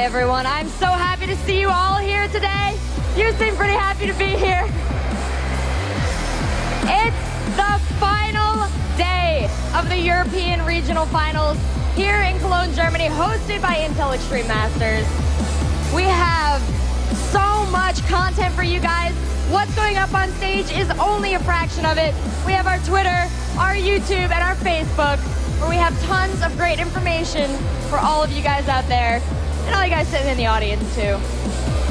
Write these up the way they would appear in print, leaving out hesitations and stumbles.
Hey everyone, I'm so happy to see you all here today. You seem pretty happy to be here. It's the final day of the European Regional Finals here in Cologne, Germany, hosted by Intel Extreme Masters. We have so much content for you guys. What's going up on stage is only a fraction of it. We have our Twitter, our YouTube, and our Facebook, where we have tons of great information for all of you guys out there, and all you guys sitting in the audience too.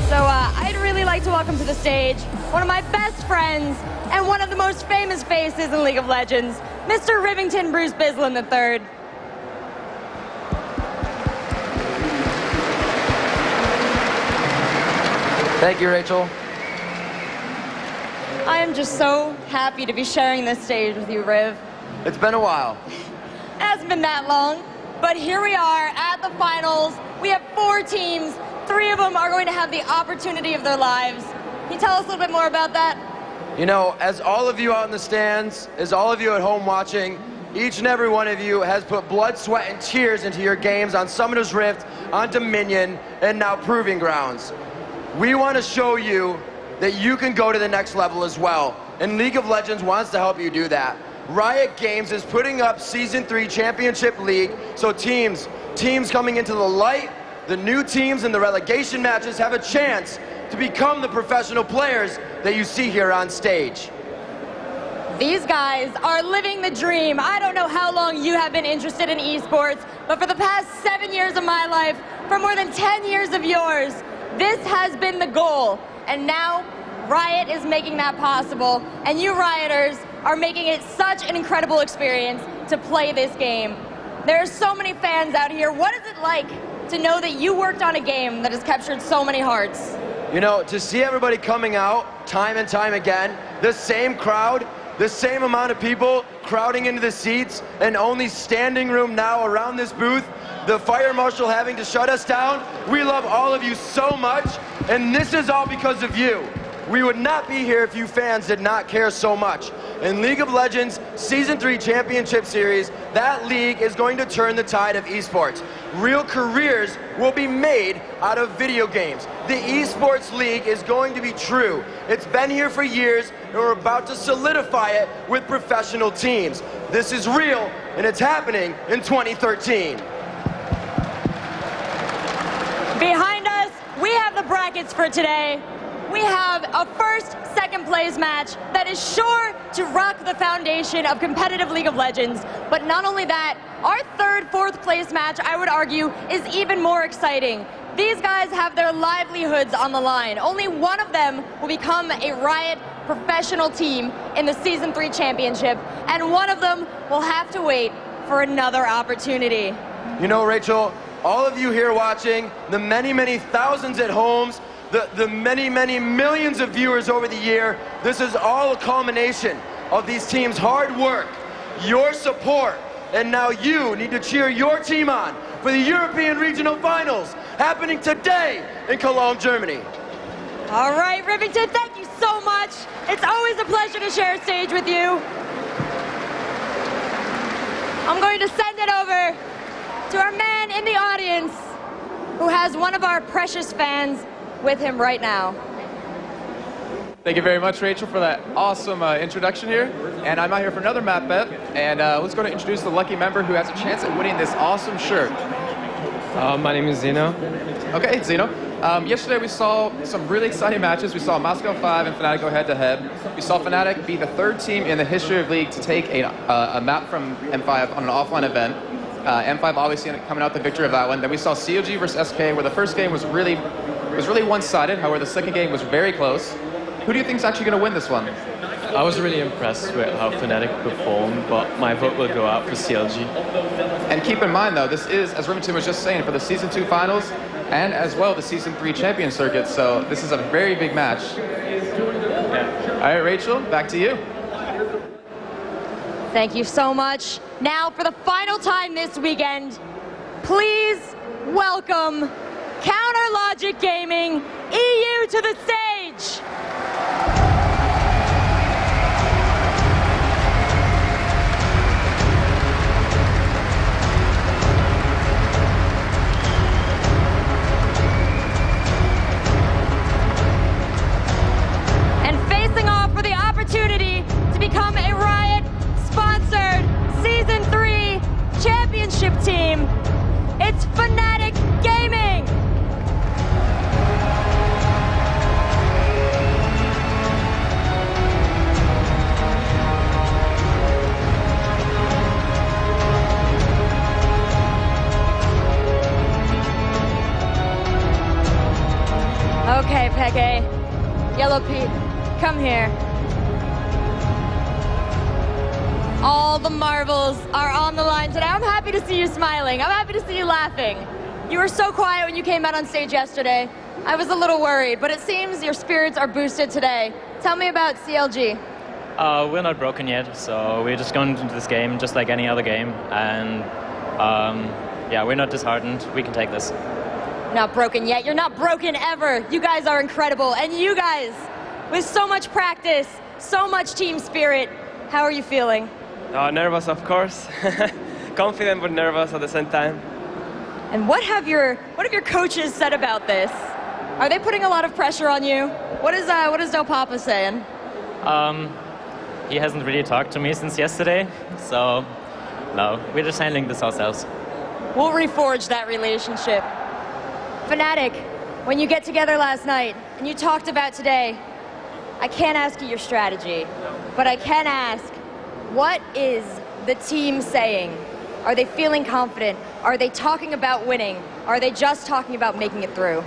So I'd really like to welcome to the stage one of my best friends and one of the most famous faces in League of Legends, Mr. Rivington Bruce Bislin III. Thank you, Rachel. I am just so happy to be sharing this stage with you, Riv. It's been a while. It hasn't been that long, but here we are at the finals. We have 4 teams. 3 of them are going to have the opportunity of their lives. Can you tell us a little bit more about that? You know, as all of you out in the stands, as all of you at home watching, each and every one of you has put blood, sweat, and tears into your games on Summoner's Rift, on Dominion, and now Proving Grounds. We want to show you that you can go to the next level as well, and League of Legends wants to help you do that. Riot Games is putting up Season 3 Championship League, so teams coming into the light, the new teams in the relegation matches have a chance to become the professional players that you see here on stage. These guys are living the dream. I don't know how long you have been interested in esports, but for the past 7 years of my life, for more than 10 years of yours, this has been the goal. And now, Riot is making that possible, and you Rioters are making it such an incredible experience to play this game. There are so many fans out here. What is it like to know that you worked on a game that has captured so many hearts? You know, to see everybody coming out time and time again, the same crowd, the same amount of people crowding into the seats, and only standing room now around this booth, the fire marshal having to shut us down. We love all of you so much, and this is all because of you. We would not be here if you fans did not care so much. In League of Legends Season 3 Championship Series, that league is going to turn the tide of esports. Real careers will be made out of video games. The esports league is going to be true. It's been here for years, and we're about to solidify it with professional teams. This is real, and it's happening in 2013. Behind us, we have the brackets for today. We have a first, second place match that is sure to rock the foundation of competitive League of Legends. But not only that, our third, fourth place match, I would argue, is even more exciting. These guys have their livelihoods on the line. Only one of them will become a Riot professional team in the Season 3 Championship, and one of them will have to wait for another opportunity. You know, Rachel, all of you here watching, the many, many thousands at homes, the many, many millions of viewers over the year, this is all a culmination of these teams' hard work, your support, and now you need to cheer your team on for the European Regional Finals happening today in Cologne, Germany. All right, Rivington, thank you so much. It's always a pleasure to share a stage with you. I'm going to send it over to our man in the audience who has one of our precious fans with him right now. Thank you very much, Rachel, for that awesome introduction here. And I'm out here for another map bet. And let's go to introduce the lucky member who has a chance at winning this awesome shirt. My name is Zeno. Okay, Zeno. Yesterday we saw some really exciting matches. We saw Moscow 5 and Fnatic go head-to-head. We saw Fnatic be the 3rd team in the history of League to take a map from M5 on an offline event. M5 obviously coming out the victory of that one. Then we saw CLG versus SK, where the first game was really one-sided. However, the second game was very close. Who do you think is actually going to win this one? I was really impressed with how Fnatic performed, but my vote will go out for CLG. And keep in mind, though, this is, as Rivington was just saying, for the Season 2 Finals and as well the Season 3 Champion Circuit, so this is a very big match. Yeah. All right, Rachel, back to you. Thank you so much. Now, for the final time this weekend, please welcome Counter Logic Gaming EU to the stage. Okay, Peke. Yellow Pete, come here. All the marbles are on the line today. I'm happy to see you smiling. I'm happy to see you laughing. You were so quiet when you came out on stage yesterday. I was a little worried, but it seems your spirits are boosted today. Tell me about CLG. We're not broken yet, so we're just going into this game just like any other game. And yeah, we're not disheartened. We can take this. Not broken yet. You're not broken ever. You guys are incredible. And you guys, with so much practice, so much team spirit, how are you feeling? Nervous, of course. Confident but nervous at the same time. And what have your coaches said about this? Are they putting a lot of pressure on you? What is Del Papa saying? He hasn't really talked to me since yesterday, so no, we're just handling this ourselves. We'll reforge that relationship. Fnatic, when you get together last night and you talked about today, I can't ask you your strategy, but I can ask, what is the team saying? Are they feeling confident? Are they talking about winning? Are they just talking about making it through?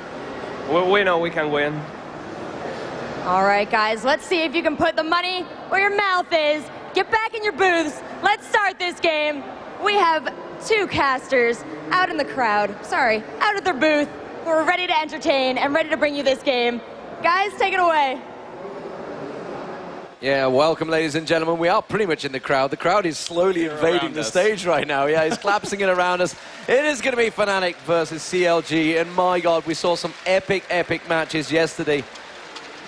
We know we can win. All right, guys, let's see if you can put the money where your mouth is. Get back in your booths. Let's start this game. We have two casters out in the crowd, out at their booth, who are ready to entertain and ready to bring you this game. Guys, take it away. Yeah, welcome, ladies and gentlemen. We are pretty much in the crowd. The crowd is slowly invading the stage right now. Yeah, it's collapsing it around us. It is going to be Fnatic versus CLG, and my God, we saw some epic, epic matches yesterday.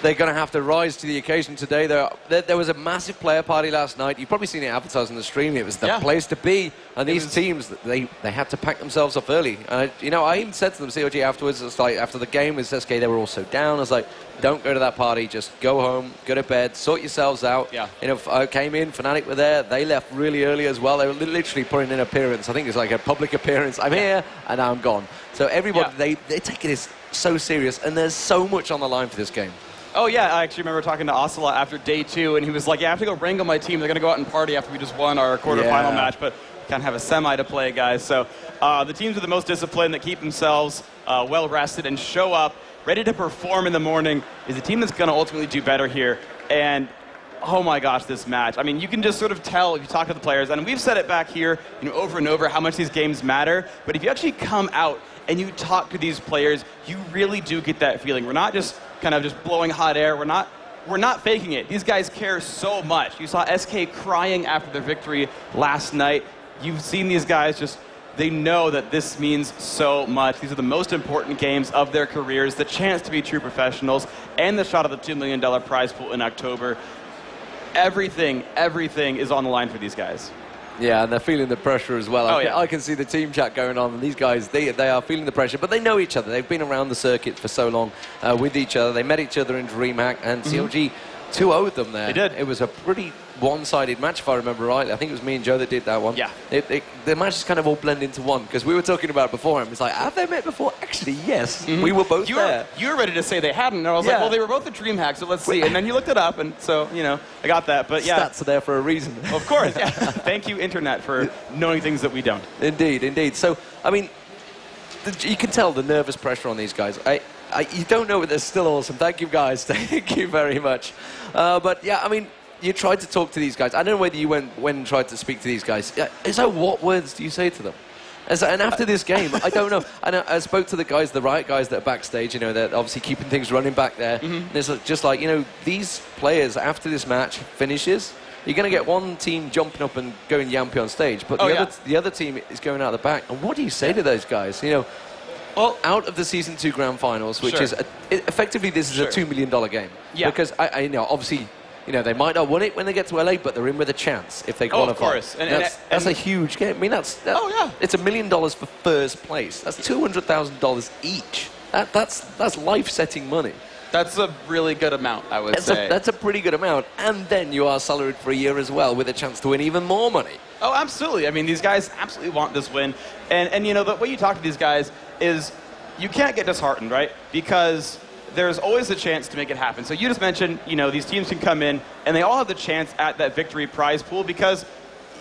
They're going to have to rise to the occasion today. There was a massive player party last night. You've probably seen it advertised on the stream. It was the place to be. And these teams, they had to pack themselves up early. You know, I even said to them, CLG afterwards, it's like after the game with SK, they were all so down. I was like, don't go to that party. Just go home, go to bed, sort yourselves out. Yeah. You know, I came in, Fnatic were there. They left really early as well. They were literally putting in an appearance. I think it's like a public appearance. I'm here, and now I'm gone. So everybody, they take it so serious, and there's so much on the line for this game. Oh, yeah, I actually remember talking to Ocelot after day 2, and he was like, yeah, I have to go wrangle my team. They're going to go out and party after we just won our quarterfinal match, but can't have a semi to play, guys. So the teams with the most discipline that keep themselves well-rested and show up, ready to perform in the morning, is the team that's going to ultimately do better here. And oh my gosh, this match. I mean, you can just sort of tell if you talk to the players, and we've said it back here, you know, over and over, how much these games matter. But if you actually come out and you talk to these players, you really do get that feeling. We're not just kind of just blowing hot air. We're not faking it. These guys care so much. You saw SK crying after their victory last night. You've seen these guys just, they know that this means so much. These are the most important games of their careers, the chance to be true professionals, and the shot at the $2 million prize pool in October. Everything is on the line for these guys. Yeah, and they're feeling the pressure as well. Oh, I can see the team chat going on, and these guys, they are feeling the pressure, but they know each other. They've been around the circuit for so long with each other. They met each other in DreamHack, and CLG 2-0'd them there. They did. It was a pretty one-sided match, if I remember rightly. I think it was me and Joe that did that one. Yeah. The matches kind of all blend into one, because we were talking about it before, and it was like, have they met before? Actually, yes. We were both there. You were ready to say they hadn't, and I was like, well, they were both at DreamHack, so let's see. And then you looked it up, and so, you know, I got that. But yeah. Stats are there for a reason. Of course, yeah. Thank you, Internet, for knowing things that we don't. Indeed, indeed. So, I mean, you can tell the nervous pressure on these guys. You don't know, but they're still awesome. Thank you, guys. Thank you very much. But, yeah, I mean, you tried to talk to these guys. I don't know whether you went and tried to speak to these guys. So what words do you say to them? And after this game, I don't know. I spoke to the guys, the Riot guys that are backstage, you know, they're obviously keeping things running back there. And it's just like, you know, these players, after this match finishes, you're going to get one team jumping up and going yampy on stage, but the other team is going out the back. And what do you say to those guys? You know, well, out of the Season 2 Grand Finals, which is, effectively, this is a $2 million game. Yeah. Because, I know, obviously, you know, they might not win it when they get to LA, but they're in with a chance if they qualify. Of course. And that's a huge game. I mean, it's $1 million for first place. That's $200,000 each. That's life-setting money. That's a really good amount, I would say. That's a pretty good amount. And then you are salaried for a year as well with a chance to win even more money. Oh, absolutely. I mean, these guys absolutely want this win. And you know, the way you talk to these guys is you can't get disheartened, right? Because there's always a chance to make it happen. So you just mentioned, you know, these teams can come in and they all have the chance at that victory prize pool because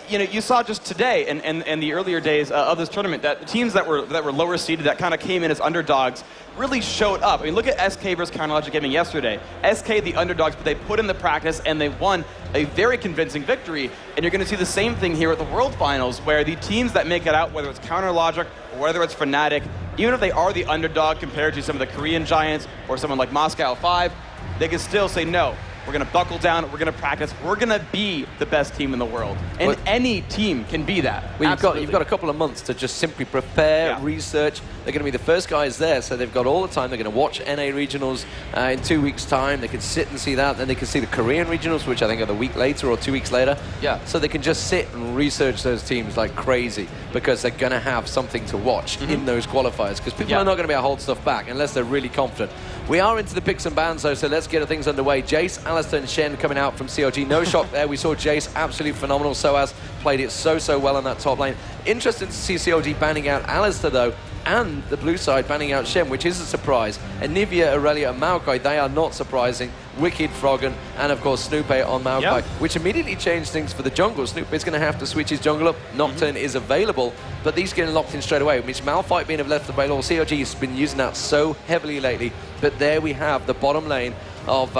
you know, you saw just today and the earlier days of this tournament that the teams that were lower seeded, that kind of came in as underdogs, really showed up. I mean, look at SK versus CLGeu Gaming yesterday. SK, the underdogs, but they put in the practice and they won a very convincing victory. And you're going to see the same thing here at the World Finals, where the teams that make it out, whether it's Counterlogic or whether it's Fnatic, even if they are the underdog compared to some of the Korean giants or someone like Moscow 5, they can still say, no, we're going to buckle down, we're going to practice, we're going to be the best team in the world. And any team can be that. Well, you've got a couple of months to just simply prepare, research. They're going to be the first guys there, so they've got all the time. They're going to watch NA regionals in 2 weeks' time. They can sit and see that. Then they can see the Korean regionals, which I think are the week later or 2 weeks later. Yeah. So they can just sit and research those teams like crazy, because they're going to have something to watch in those qualifiers, because people are not going to be able to hold stuff back unless they're really confident. We are into the picks and bans, though, so let's get things underway. Jace, Alistair, and Shen coming out from CLG. No shock there. We saw Jace, absolutely phenomenal. Soaz played it so well on that top lane. Interesting to see CLG banning out Alistair, though, and the blue side banning out Shen, which is a surprise. And Nivea, Aurelia, and Maokai, they are not surprising. Wicked, Froggen, and of course Snoopy on Maokai, which immediately changed things for the jungle. Snoopy's going to have to switch his jungle up. Nocturne is available, but these getting locked in straight away, which Malphite being left available. CLG has been using that so heavily lately, but there we have the bottom lane of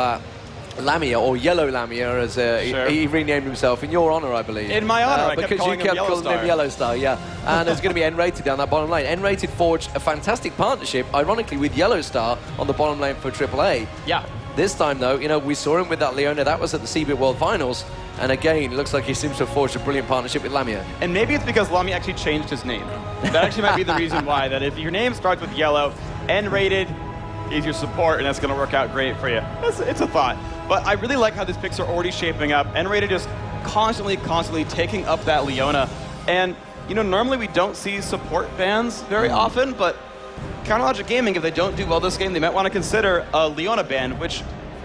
Lamia, or Yellow Lamia, as he renamed himself in your honor, I believe. In my honor, I because kept calling you kept calling him Yellow Star, yeah. And there's going to be N-Rated down that bottom lane. N-Rated forged a fantastic partnership, ironically, with Yellow Star on the bottom lane for AAA. Yeah. This time, though, you know, we saw him with that Leona. That was at the CBIT World Finals. And again, it looks like he seems to have forged a brilliant partnership with Lamia. And maybe it's because Lamia actually changed his name. That actually might be the reason why. That if your name starts with Yellow, N-Rated is your support, and that's going to work out great for you. It's a thought. But I really like how these picks are already shaping up. N-Rated just constantly taking up that Leona. And, you know, normally we don't see support bans very often, but CLGeu Gaming, if they don't do well this game, they might want to consider a Leona ban, which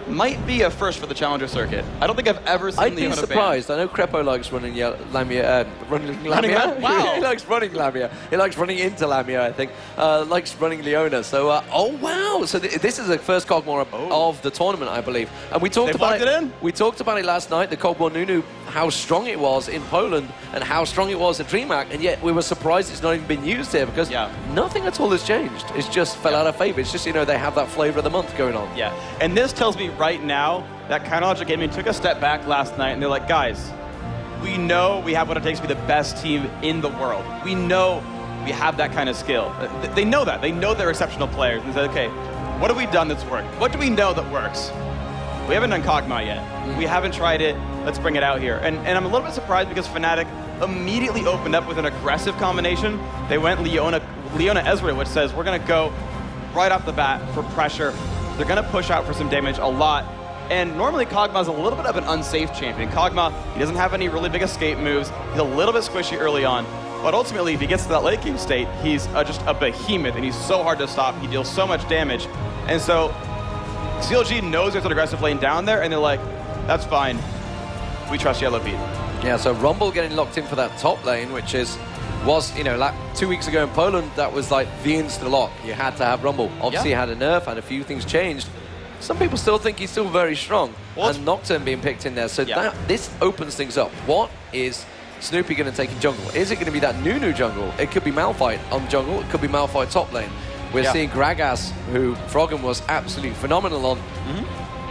might be a first for the Challenger circuit. I don't think I've ever seen Leona ban. I'd be surprised. I know Crepo likes running Lamia. Wow. He likes running Lamia. He likes running into Lamia, I think. Likes running Leona. So, oh wow! So this is the first Cogmore of the tournament, I believe. And we talked about it. We talked about it last night. The Cogmore Nunu, how strong it was in Poland and how strong it was at DreamHack, and yet we were surprised it's not even been used here, because nothing at all has changed. It's just fell out of favor. It's just, you know, they have that flavor of the month going on. Yeah, and this tells me right now that CLGeu Gaming took a step back last night, and they're like, guys, we know we have what it takes to be the best team in the world. We know we have that kind of skill. They know that. They know they're exceptional players. And they said, okay, what have we done that's worked? What do we know that works? We haven't done Kog'Maw yet. We haven't tried it. Let's bring it out here. And I'm a little bit surprised because Fnatic immediately opened up with an aggressive combination. They went Leona Ezreal, which says we're going to go right off the bat for pressure. They're going to push out for some damage a lot. And normally Kog'Maw's a little bit of an unsafe champion. Kog'Maw, he doesn't have any really big escape moves. He's a little bit squishy early on. But ultimately, if he gets to that late game state, he's just a behemoth, and he's so hard to stop. He deals so much damage. And so CLG knows there's an aggressive lane down there, and they're like, that's fine. We trust Yellow Pete. Yeah, so Rumble getting locked in for that top lane, which was, you know, like 2 weeks ago in Poland, that was like the insta-lock. You had to have Rumble. Obviously, he had a nerf, and a few things changed. Some people still think he's still very strong. And Nocturne being picked in there. So this opens things up. What is Snoopy going to take in jungle? Is it going to be that Nunu jungle? It could be Malphite on jungle. It could be Malphite top lane. We're seeing Gragas, who Froggen was absolutely phenomenal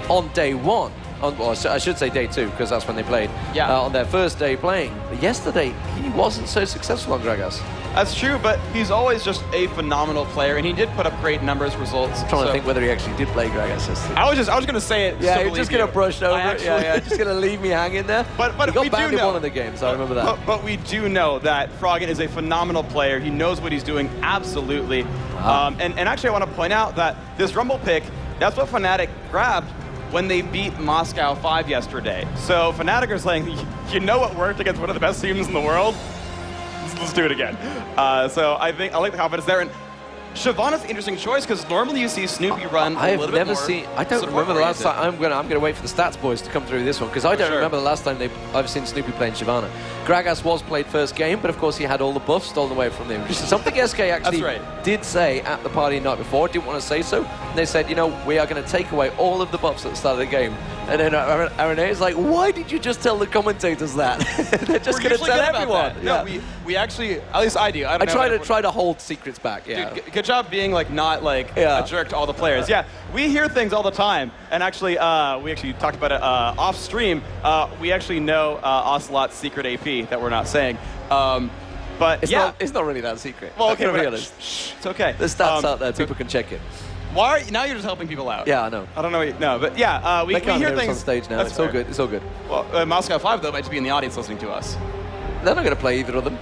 on day one. Well, I should say day two, because that's when they played. On their first day playing. But yesterday, he wasn't so successful on Gragas. That's true, but he's always just a phenomenal player, and he did put up great numbers, results. I'm trying to think whether he actually did play Gragas yesterday. I was going to say it. Yeah, you're just going to brush over it. Yeah, just going to leave me hanging there. But he got banned in one of the games, I remember that. But we do know that Froggen is a phenomenal player. He knows what he's doing, absolutely. And actually, I want to point out that this Rumble pick, that's what Fnatic grabbed when they beat Moscow 5 yesterday. So Fnatic are saying, you know what worked against one of the best teams in the world? Let's do it again. So I like the confidence there. And Shyvana's an interesting choice because normally you see Snoopy run a little bit more. I've never seen. I don't remember the last time. I'm gonna wait for the stats boys to come through this one because I don't remember the last time I've seen Snoopy playing Shyvana. Gragas was played first game, but of course he had all the buffs stolen away from him. Something SK actually did say at the party night before. Didn't want to say so. And they said, you know, we are going to take away all of the buffs at the start of the game. And then RNA is like, why did you just tell the commentators that? They're just going to tell everyone. No, we actually, at least I do. I try to hold secrets back. Yeah. Dude, good job being like not like a jerk to all the players. Yeah, we hear things all the time, and actually, we actually talked about it off stream. We actually know Ocelot's secret AP that we're not saying. But it's not really that secret. Well, okay, be honest. It's okay. The stats out there, people can check it. Why? Now you're just helping people out. Yeah, I know. I don't know. But yeah, we hear things on stage now. It's all good. It's all good. Well, Moscow 5 though might be in the audience listening to us. They're not going to play either of them.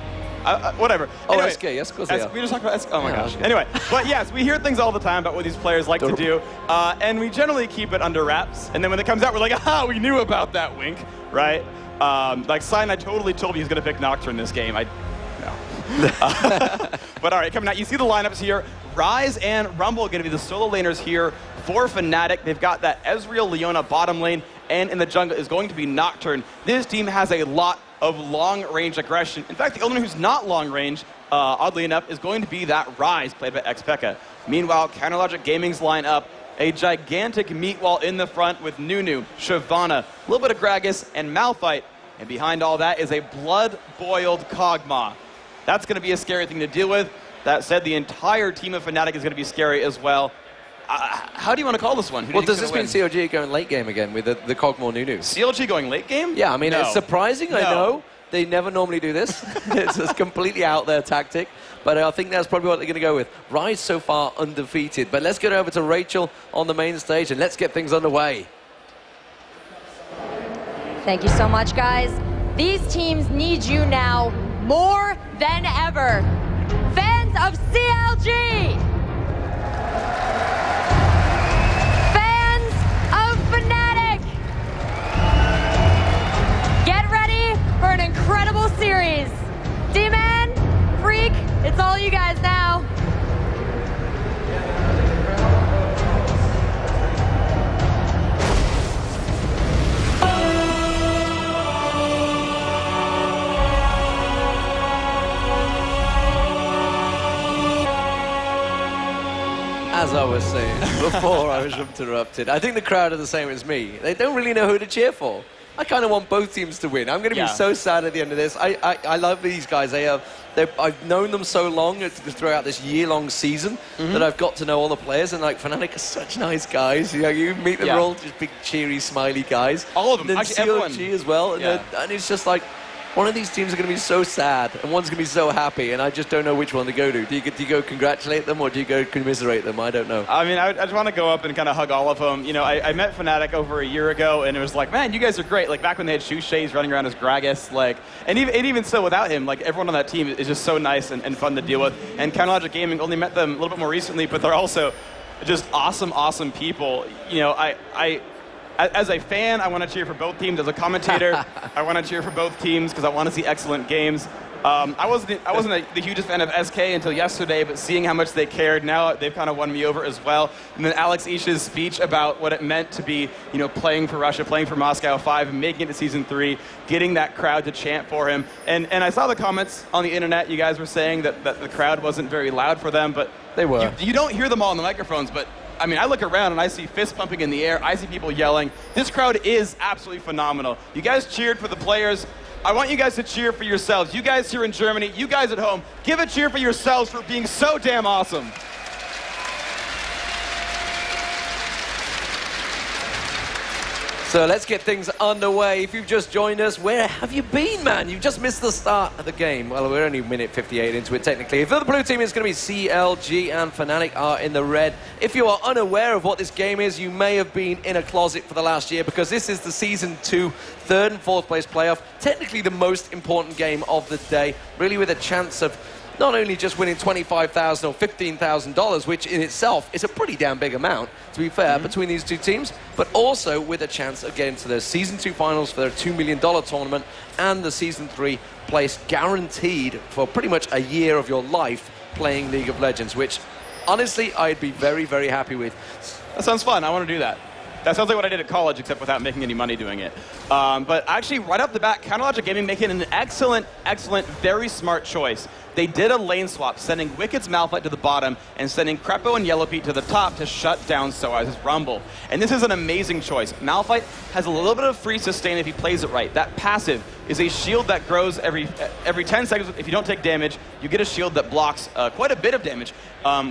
Whatever. Oh, anyway, SK, yes, of course they are. We just talked about SK. Oh my gosh. Okay. Anyway, but yes, we hear things all the time about what these players like to do, and we generally keep it under wraps. And then when it comes out, we're like, aha, we knew about that, wink, right? Like Cyanide totally told me he's going to pick Nocturne this game. But all right, coming out, you see the lineups here. Ryze and Rumble are going to be the solo laners here for Fnatic. They've got that Ezreal Leona bottom lane, and in the jungle is going to be Nocturne. This team has a lot of long-range aggression. In fact, the only one who's not long-range, oddly enough, is going to be that Ryze, played by Xpeka. Meanwhile, Counterlogic Gaming's line up a gigantic meat wall in the front with Nunu, Shyvana, a little bit of Gragas, and Malphite. And behind all that is a blood-boiled Kog'Maw. That's going to be a scary thing to deal with. That said, the entire team of Fnatic is going to be scary as well. How do you want to call this one? Well, does this mean CLG going late game again with the Kog'Maw Nunu? CLG going late game? Yeah, I mean, it's surprising, I know. They never normally do this. It's a completely out there tactic. But I think that's probably what they're going to go with. Ryze so far undefeated. But let's get over to Rachel on the main stage and let's get things underway. Thank you so much, guys. These teams need you now more than ever. Fans of CLG! Fans of Fnatic! Get ready for an incredible series. D-Man, Freak, it's all you guys now. As I was saying before I was interrupted, I think the crowd are the same as me. They don't really know who to cheer for. I kind of want both teams to win. I'm going to be so sad at the end of this. I love these guys. I've known them so long throughout this year-long season that I've got to know all the players. And like Fnatic are such nice guys. You know, you meet them, they're all just big, cheery, smiley guys. All of them. And then CLG as well. And it's just like, one of these teams are going to be so sad, and one's going to be so happy, and I just don't know which one to go to. Do you go congratulate them, or do you go commiserate them? I don't know. I mean, I just want to go up and kind of hug all of them. You know, I met Fnatic over a year ago, and it was like, man, you guys are great. Like, back when they had Shushay's running around as Gragas, like, and even still without him, like, everyone on that team is just so nice and fun to deal with. And Counterlogic Gaming, only met them a little bit more recently, but they're also just awesome people. You know, as a fan, I want to cheer for both teams. As a commentator, I want to cheer for both teams because I want to see excellent games. I wasn't the hugest fan of SK until yesterday, but seeing how much they cared, now they've kind of won me over as well. And then Alex Isha's speech about what it meant to be, you know, playing for Russia, playing for Moscow 5, and making it to Season 3, getting that crowd to chant for him. And I saw the comments on the internet. You guys were saying that the crowd wasn't very loud for them, but they were. You don't hear them all on the microphones, but I mean, I look around and I see fists pumping in the air. I see people yelling. This crowd is absolutely phenomenal. You guys cheered for the players. I want you guys to cheer for yourselves. You guys here in Germany, you guys at home, give a cheer for yourselves for being so damn awesome. So let's get things underway. If you've just joined us, where have you been, man? You've just missed the start of the game. Well, we're only minute 58 into it, technically. For the blue team, it's going to be CLG, and Fnatic are in the red. If you are unaware of what this game is, you may have been in a closet for the last year, because this is the Season 2 third and fourth place playoff. Technically the most important game of the day, really with a chance of not only just winning $25,000 or $15,000, which in itself is a pretty damn big amount, to be fair, between these two teams, but also with a chance of getting to the Season 2 finals for their $2 million tournament and the Season 3 place guaranteed for pretty much a year of your life playing League of Legends, which honestly, I'd be very, very happy with. That sounds fun. I want to do that. That sounds like what I did at college, except without making any money doing it. But actually, right off the bat, CounterLogic Gaming making an excellent, very smart choice. They did a lane swap, sending Wicked's Malphite to the bottom and sending Crepo and YellowPete to the top to shut down Soaz's Rumble. And this is an amazing choice. Malphite has a little bit of free sustain if he plays it right. That passive is a shield that grows every 10 seconds. If you don't take damage, you get a shield that blocks quite a bit of damage,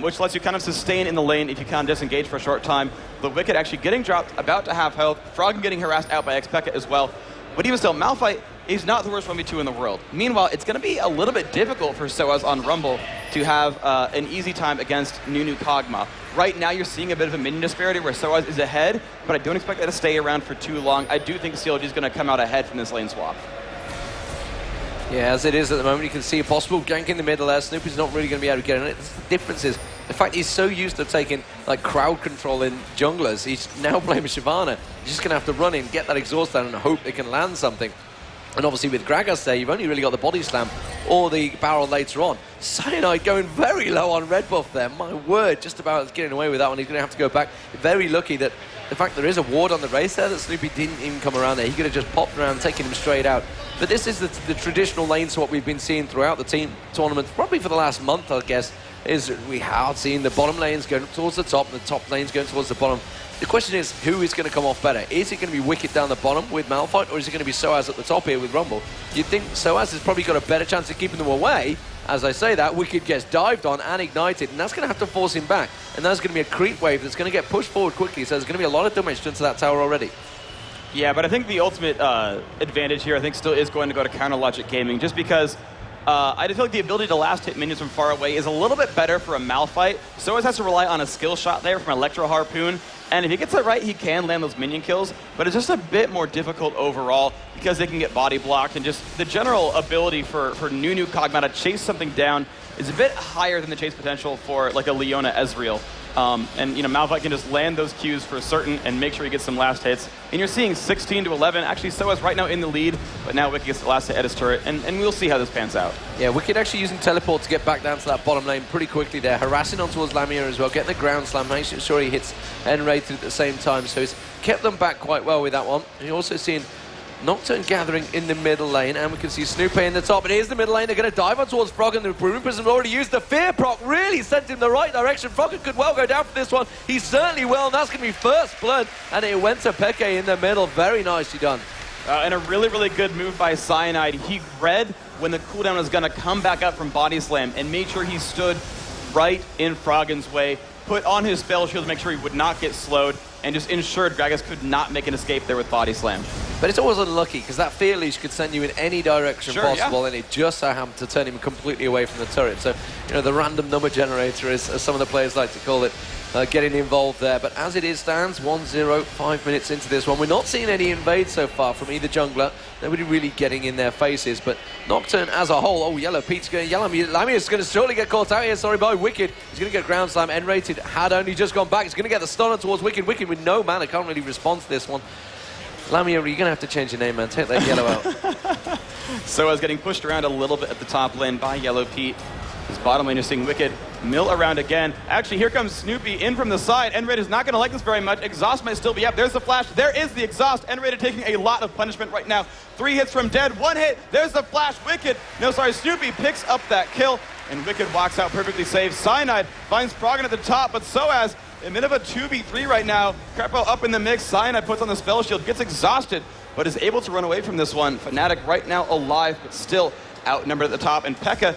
which lets you kind of sustain in the lane if you kind of disengage for a short time. The Wicked actually getting dropped, about to have health. Froggen getting harassed out by Xpeka as well. But even still, Malphite is not the worst 1v2 in the world. Meanwhile, it's going to be a little bit difficult for Soaz on Rumble to have an easy time against Nunu Kog'Maw. Right now, you're seeing a bit of a minion disparity where Soaz is ahead, but I don't expect that to stay around for too long. I do think CLG is going to come out ahead from this lane swap. Yeah, as it is at the moment, you can see a possible gank in the middle there. Snoopy's not really going to be able to get in it. The difference is the fact he's so used to taking like crowd control in junglers, he's now playing with Shyvana. He's just going to have to run in, get that exhaust down, and hope they can land something. And obviously with Gragas there, you've only really got the body slam or the barrel later on. Cyanide going very low on red buff there. My word, just about getting away with that one. He's going to have to go back. Very lucky that the fact there is a ward on the race there, that Snoopy didn't even come around there. He could have just popped around, taking him straight out. But this is the traditional lane swap we've been seeing throughout the team tournament, probably for the last month, I guess, is we have seen the bottom lanes going towards the top and the top lanes going towards the bottom. The question is, who is going to come off better? Is it going to be Wicked down the bottom with Malphite, or is it going to be Soaz at the top here with Rumble? You'd think Soaz has probably got a better chance of keeping them away. As I say that, Wicked gets dived on and ignited, and that's going to have to force him back. And that's going to be a creep wave that's going to get pushed forward quickly, so there's going to be a lot of damage done to that tower already. Yeah, but I think the ultimate advantage here, I think, still is going to go to CounterLogic Gaming, just because I just feel like the ability to last hit minions from far away is a little bit better for a Malphite. Soaz has to rely on a skill shot there from Electro Harpoon, and if he gets it right, he can land those minion kills, but it's just a bit more difficult overall because they can get body blocked, and just the general ability for Nunu Kog'Maw to chase something down is a bit higher than the chase potential for like a Leona Ezreal. And, you know, Malphite can just land those Qs for certain and make sure he gets some last hits. And you're seeing 16 to 11. Actually, Soaz right now in the lead, but now Wicked gets the last hit at his turret, and we'll see how this pans out. Yeah, Wicked actually using teleport to get back down to that bottom lane pretty quickly there, harassing on towards Lamia as well, getting the ground slam, making sure he hits N-rated at the same time. So he's kept them back quite well with that one. And you're also seeing Nocturne gathering in the middle lane, and we can see Snoopy in the top, and here's the middle lane. They're going to dive on towards Froggen. The Rune Prism already used the Fear proc, really sent him the right direction. Froggen could well go down for this one. He certainly will, and that's going to be first blood, and it went to Peke in the middle. Very nicely done. And a really, really good move by Cyanide. He read when the cooldown was going to come back up from Body Slam and made sure he stood right in Froggen's way, put on his spell shield to make sure he would not get slowed, and just ensured Gragas could not make an escape there with Body Slam. But it's always unlucky, because that Fear Leash could send you in any direction possible, yeah. and it just so happened to turn him completely away from the turret. So, you know, the random number generator, as some of the players like to call it, getting involved there. But as it is stands, 1-0, 5 minutes into this one. We're not seeing any invades so far from either jungler. Nobody really getting in their faces. But Nocturne as a whole, YellowPete's going, Lamia's going to surely get caught out here, sorry, by Wicked. He's going to get ground slam, N-rated, had only just gone back. He's going to get the stunner towards Wicked. Wicked with no mana, can't really respond to this one. Lamia, you're going to have to change your name, man. Take that yellow out. Soaz getting pushed around a little bit at the top lane by YellowPete. His bottom lane is seeing Wicked mill around again. Actually, here comes Snoopy in from the side. N-Rated is not going to like this very much. Exhaust might still be up. There's the flash. There is the exhaust. N-Rated taking a lot of punishment right now. 3 hits from dead. 1 hit. There's the flash. Snoopy picks up that kill, and Wicked walks out perfectly safe. Cyanide finds Froggen at the top, but Soaz in a bit of a 2v3 right now. Crepo up in the mix. Cyanide puts on the spell shield, gets exhausted, but is able to run away from this one. Fnatic right now alive, but still outnumbered at the top. And Pekka,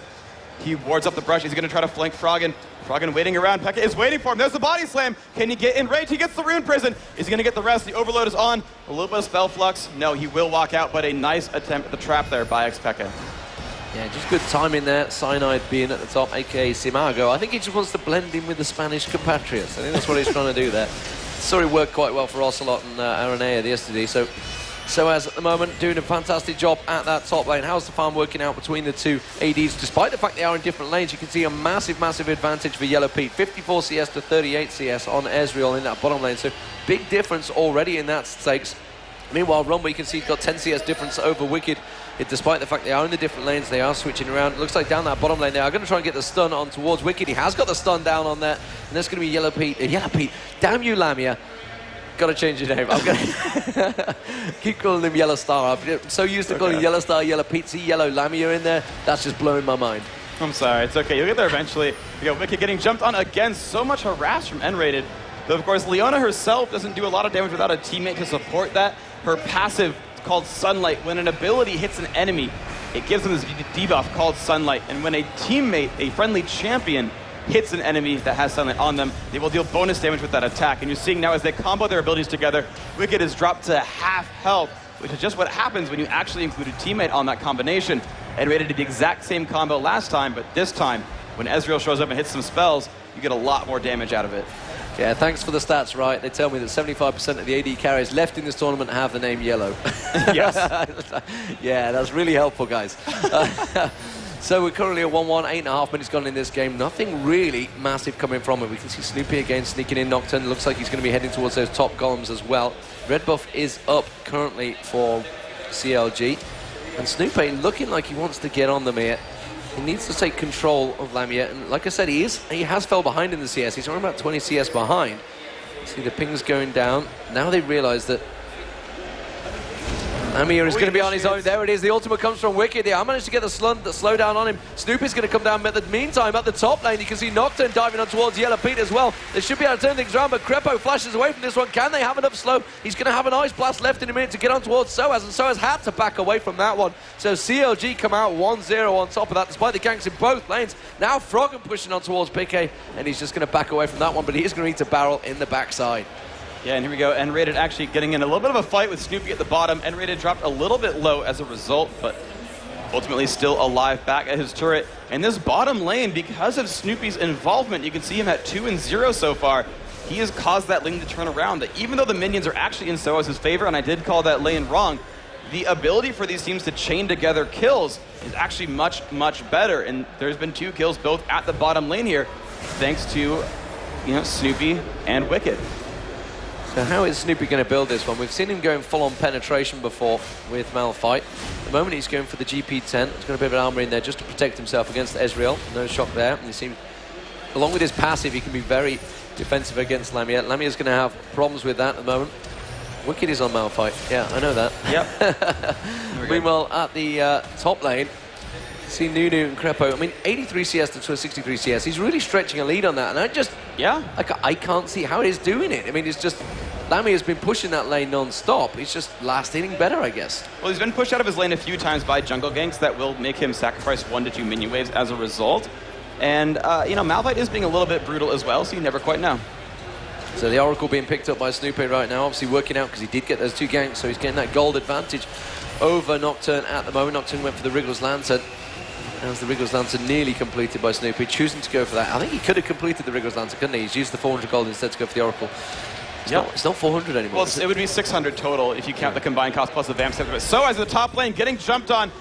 he wards up the brush. He's going to try to flank Froggen. Froggen waiting around. Pekka is waiting for him. There's the body slam. Can he get in range? He gets the Rune Prison. Is he going to get the rest? The Overload is on. A little bit of Spell Flux. No, he will walk out, but a nice attempt at the trap there by Xpeka. Yeah, just good timing there. Cyanide being at the top, a.k.a. Simago. I think he just wants to blend in with the Spanish compatriots. I think that's what he's trying to do there. Sorry, worked quite well for Ocelot and Aranea yesterday. So Soaz at the moment doing a fantastic job at that top lane. How's the farm working out between the two ADs? Despite the fact they are in different lanes, you can see a massive, massive advantage for YellowPete. 54 CS to 38 CS on Ezreal in that bottom lane. So big difference already in that stakes. Meanwhile, Rumble, you can see he's got 10 CS difference over Wicked despite the fact they are in the different lanes, they are switching around. It looks like down that bottom lane, they are going to try and get the stun on towards Wicked. He has got the stun down on there, and that's going to be Yellow Pete. Yellow Pete, damn you, Lamia. Got to change your name. I'm going to keep calling him Yellow Star. I'm so used to calling him Yellow Star, Yellow Pete. See Yellow Lamia in there? That's just blowing my mind. I'm sorry, it's okay. You'll get there eventually. You got Wicked getting jumped on again. So much harass from N-Rated. Though, of course, Leona herself doesn't do a lot of damage without a teammate to support that. Her passive, called Sunlight, when an ability hits an enemy, it gives them this debuff called Sunlight. And when a teammate, a friendly champion, hits an enemy that has Sunlight on them, they will deal bonus damage with that attack. And you're seeing now as they combo their abilities together, Wicked is dropped to half health, which is just what happens when you actually include a teammate on that combination. N-Rated did the exact same combo last time, but this time, when Ezreal shows up and hits some spells, you get a lot more damage out of it. Yeah, thanks for the stats, right? They tell me that 75% of the AD carries left in this tournament have the name Yellow. Yes. Yeah, that's really helpful, guys. So we're currently at 1-1, 8.5 minutes gone in this game. Nothing really massive coming from it. We can see Snoopy again sneaking in. Nocturne looks like he's going to be heading towards those top columns as well. Red buff is up currently for CLG. And Snoopy looking like he wants to get on them here. He needs to take control of Lamia, and like I said, he has fell behind in the CS. He's around about 20 CS behind. See the pings going down. Now they realize that Lamia is going to be on his own. There it is. The ultimate comes from Wicked here. I managed to get the slowdown on him. Snoopy's going to come down, but in the meantime, at the top lane, you can see Nocturne diving on towards Yellow Pete as well. They should be able to turn things around, but Crepo flashes away from this one. Can they have enough slow? He's going to have an Ice Blast left in a minute to get on towards Soaz, and Soaz had to back away from that one. So CLG come out 1-0 on top of that, despite the ganks in both lanes. Now Froggen pushing on towards Piqué, and he's just going to back away from that one, but he is going to need to barrel in the backside. Yeah, and here we go. N-Rated actually getting in a little bit of a fight with Snoopy at the bottom. N-Rated dropped a little bit low as a result, but ultimately still alive back at his turret. And this bottom lane, because of Snoopy's involvement, you can see him at 2-0 so far. He has caused that lane to turn around. Even though the minions are actually in Soaz's favor, and I did call that lane wrong, the ability for these teams to chain together kills is actually much, much better. And there's been 2 kills both at the bottom lane here, thanks to Snoopy and Wicked. So how is Snoopy going to build this one? We've seen him going full-on penetration before with Malphite. At the moment he's going for the GP10. He's got a bit of an armor in there just to protect himself against Ezreal. No shock there. And he seems, along with his passive, he can be very defensive against Lamia. Lamia's going to have problems with that at the moment. Wicked is on Malphite. Yeah, I know that. Yep. Meanwhile, at the top lane, see Nunu and Crepo. I mean, 83 CS to 63 CS. He's really stretching a lead on that. And I can't see how he's doing it. I mean, it's just, Lamia's been pushing that lane non-stop. He's just last hitting better, I guess. Well, he's been pushed out of his lane a few times by jungle ganks that will make him sacrifice 1 to 2 minion waves as a result. And, Malphite is being a little bit brutal as well, so you never quite know. So the Oracle being picked up by Snoopy right now, obviously working out because he did get those 2 ganks, so he's getting that gold advantage over Nocturne at the moment. Nocturne went for the Wriggles Lantern. As the Wriggles Lantern nearly completed by Snoopy, choosing to go for that. I think he could have completed the Wriggles Lantern, couldn't he? He's used the 400 gold instead to go for the Oracle. It's not 400 anymore. Well, it would be 600 total if you count the combined cost plus the vamp step. So as the top lane getting jumped on,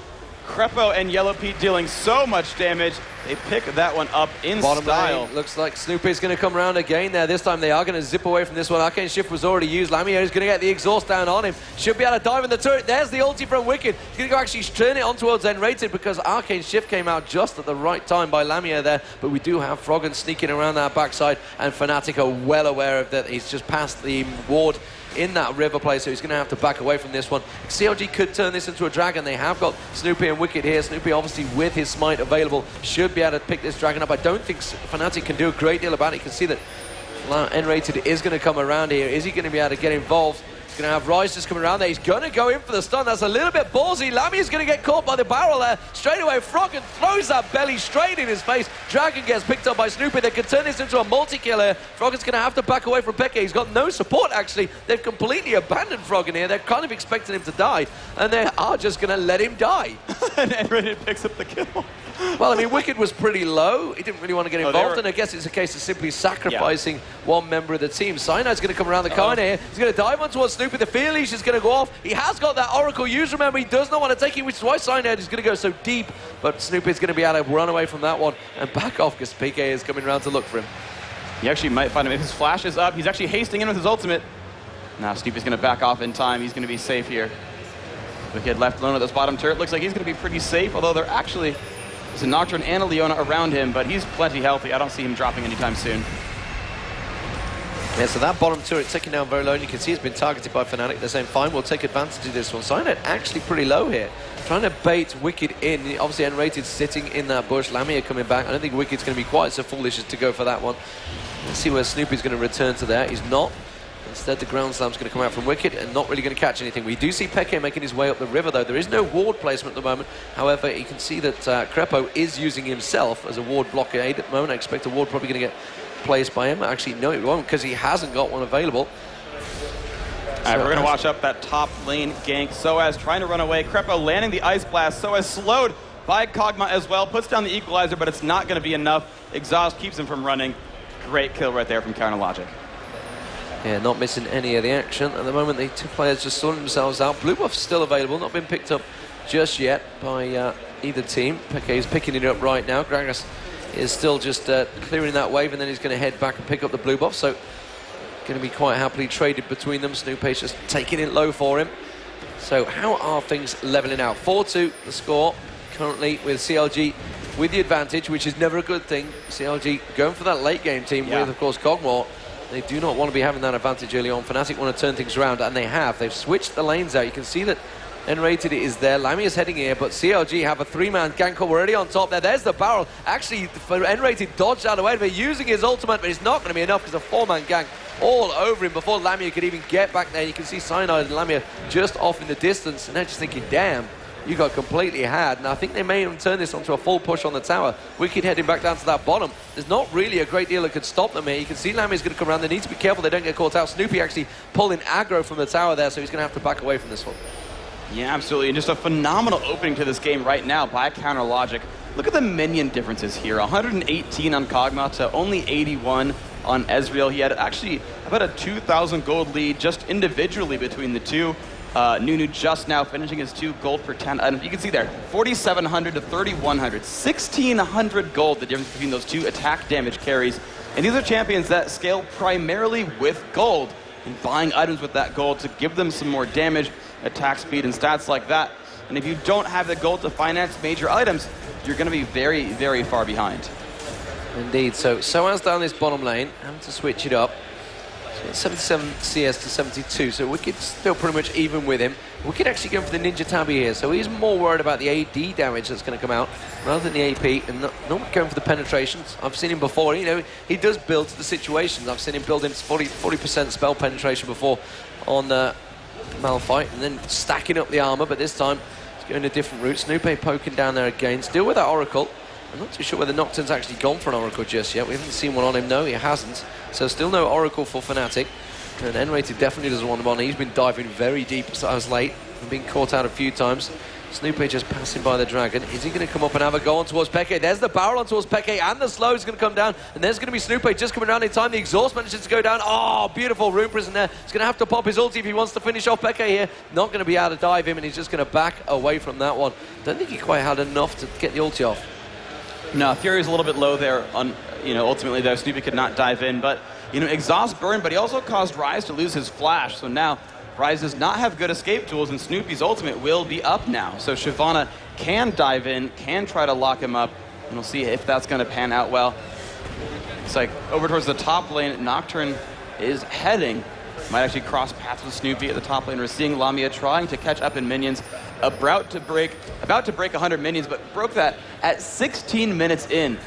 Crepo and Yellow Pete dealing so much damage. They pick that one up in Bottom style. Lane, looks like Snoopy's going to come around again there. This time they are going to zip away from this one. Arcane Shift was already used. Lamia is going to get the exhaust down on him. Should be able to dive in the turret. There's the ulti from Wicked. He's going to go actually turn it on towards N-Rated because Arcane Shift came out just at the right time by Lamia there. But we do have Froggen sneaking around that backside, and Fnatic are well aware of that. He's just passed the ward in that river play, so he's going to have to back away from this one. CLG could turn this into a dragon. They have got Snoopy and Wicked here. Snoopy, obviously, with his smite available, should be able to pick this dragon up. I don't think Fnatic can do a great deal about it. You can see that N-Rated is going to come around here. Is he going to be able to get involved? He's going to have Ryze just coming around there. He's going to go in for the stun. That's a little bit ballsy. Lamia's going to get caught by the barrel there. Straight away, Froggen throws that belly straight in his face. Dragon gets picked up by Snoopy. They could turn this into a multi-kill here. Froggen's going to have to back away from Piqué. He's got no support, actually. They've completely abandoned Froggen here. They're kind of expecting him to die, and they are just going to let him die. And N-Rated picks up the kill. Well, I mean, Wicked was pretty low. He didn't really want to get involved, and I guess it's a case of simply sacrificing one member of the team. Cynide's going to come around the corner here. He's going to dive on towards Snoopy. The Fear Leash is going to go off. He has got that Oracle used. Remember, he does not want to take it, which is why Cynide is going to go so deep. But Snoopy's going to be able to run away from that one and back off because PK is coming around to look for him. He actually might find him. If his flash is up, he's actually hasting in with his ultimate. Now Snoopy's going to back off in time. He's going to be safe here. Wicked left alone at this bottom turret. Looks like he's going to be pretty safe, although there actually is a Nocturne and a Leona around him, but he's plenty healthy. I don't see him dropping anytime soon. Yeah, so that bottom turret taking down very low, and you can see it's been targeted by Fnatic. They're saying, fine, we'll take advantage of this one. Cyanide actually pretty low here. Trying to bait Wicked in. Obviously, N-Rated sitting in that bush. Lamia coming back. I don't think Wicked's going to be quite so foolish as to go for that one. Let's see where Snoopy's going to return to there. He's not. Instead, the ground slam's going to come out from Wicked and not really going to catch anything. We do see Peke making his way up the river, though. There is no ward placement at the moment. However, you can see that Crepo is using himself as a ward blockade at the moment. I expect a ward probably going to get placed by him. Actually, no, he won't, because he hasn't got one available. All right, we're going to watch up that top lane gank. Soaz trying to run away. Crepo landing the Ice Blast. Soaz slowed by Kog'Maw as well. Puts down the Equalizer, but it's not going to be enough. Exhaust keeps him from running. Great kill right there from Counterlogic. Yeah, not missing any of the action. At the moment, the two players just sorting themselves out. Blue buff's still available, not been picked up just yet by either team. Peke is picking it up right now. Gragas is still just clearing that wave, and then he's going to head back and pick up the blue buff. So, going to be quite happily traded between them. Snoopy's just taking it low for him. So, how are things leveling out? 4-2 the score currently, with CLG with the advantage, which is never a good thing. CLG going for that late game team with, of course, Kog'Maw. They do not want to be having that advantage early on. Fnatic want to turn things around, and they have. They've switched the lanes out. You can see that N-Rated is there. Lamia's heading here, but CLG have a three-man gank up already on top there. There's the barrel. Actually, for N-Rated dodged out of the way. They're using his ultimate, but it's not going to be enough because a four-man gank all over him before Lamia could even get back there. You can see Cyanide and Lamia just off in the distance, and they're just thinking, damn, you got completely had. And I think they may even turn this onto a full push on the tower. Wicked heading back down to that bottom. There's not really a great deal that could stop them here. You can see Lamia's going to come around. They need to be careful they don't get caught out. Snoopy actually pulling aggro from the tower there, so he's going to have to back away from this one. Yeah, absolutely. And just a phenomenal opening to this game right now by Counterlogic. Look at the minion differences here. 118 on Kog'Maw to only 81 on Ezreal. He had actually about a 2,000 gold lead just individually between the two. Nunu just now finishing his 2 gold per 10 items. You can see there, 4,700 to 3,100. 1,600 gold, the difference between those two attack damage carries. And these are champions that scale primarily with gold and buying items with that gold to give them some more damage, attack speed, and stats like that. And if you don't have the gold to finance major items, you're going to be very, very far behind. Indeed. So Soaz down this bottom lane, having to switch it up. 77 CS to 72, so Wicked's still pretty much even with him. Wicked actually going for the Ninja Tabby here, so he's more worried about the AD damage that's going to come out rather than the AP, and not going for the penetrations. I've seen him before, you know, he does build to the situations. I've seen him build in 40% spell penetration before on Malphite, and then stacking up the armor, but this time he's going a different route. Snoopy poking down there again, still with that Oracle. I'm not too sure whether Nocturne's actually gone for an Oracle just yet. We haven't seen one on him. No, he hasn't. So still no Oracle for Fnatic. And N-Rated definitely doesn't want him on. He's been diving very deep as late and being caught out a few times. Snoopy just passing by the dragon. Is he going to come up and have a go on towards Peke? There's the barrel on towards Peke, and the slow is going to come down. And there's going to be Snoopy just coming around in time. The exhaust manages to go down. Oh, beautiful Rune Prison there. He's going to have to pop his ulti if he wants to finish off Peke here. Not going to be able to dive him, and he's just going to back away from that one. Don't think he quite had enough to get the ulti off. No, Fury's a little bit low there. Ultimately, though, Snoopy could not dive in. But, exhaust burn, but he also caused Ryze to lose his flash. So now, Ryze does not have good escape tools, and Snoopy's ultimate will be up now. So Shyvana can dive in, can try to lock him up, and we'll see if that's going to pan out well. It's like over towards the top lane, Nocturne is heading. Might actually cross paths with Snoopy at the top lane. We're seeing Lamia trying to catch up in minions. About to break 100 minions, but broke that at 16 minutes in.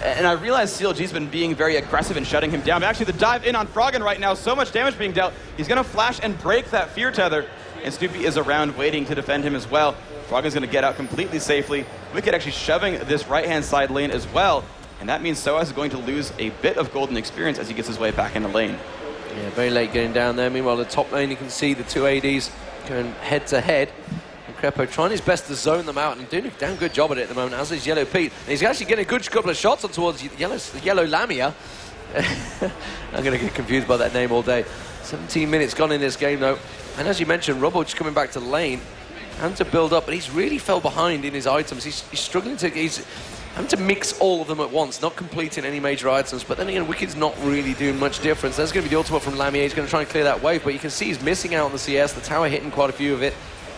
And I realize CLG's been being very aggressive and shutting him down. But actually, the dive in on Froggen right now, so much damage being dealt. He's going to flash and break that fear tether. And Snoopy is around waiting to defend him as well. Froggen's going to get out completely safely. Wicked actually shoving this right-hand side lane as well. And that means Soaz is going to lose a bit of golden experience as he gets his way back into lane. Yeah, very late getting down there. Meanwhile, the top lane, you can see the two ADs going head-to-head. And Crepo trying his best to zone them out and doing a damn good job at it at the moment, as is Yellow Pete. And he's actually getting a good couple of shots on towards Yellow Lamia. I'm going to get confused by that name all day. 17 minutes gone in this game, though. And as you mentioned, Rubble just coming back to the lane and to build up, but he's really fell behind in his items. He's struggling to... He's having to mix all of them at once, not completing any major items. But then again, Wicked's not really doing much difference. There's going to be the ultimate from Lamia. He's going to try and clear that wave, but you can see he's missing out on the CS. The tower hitting quite a few of it.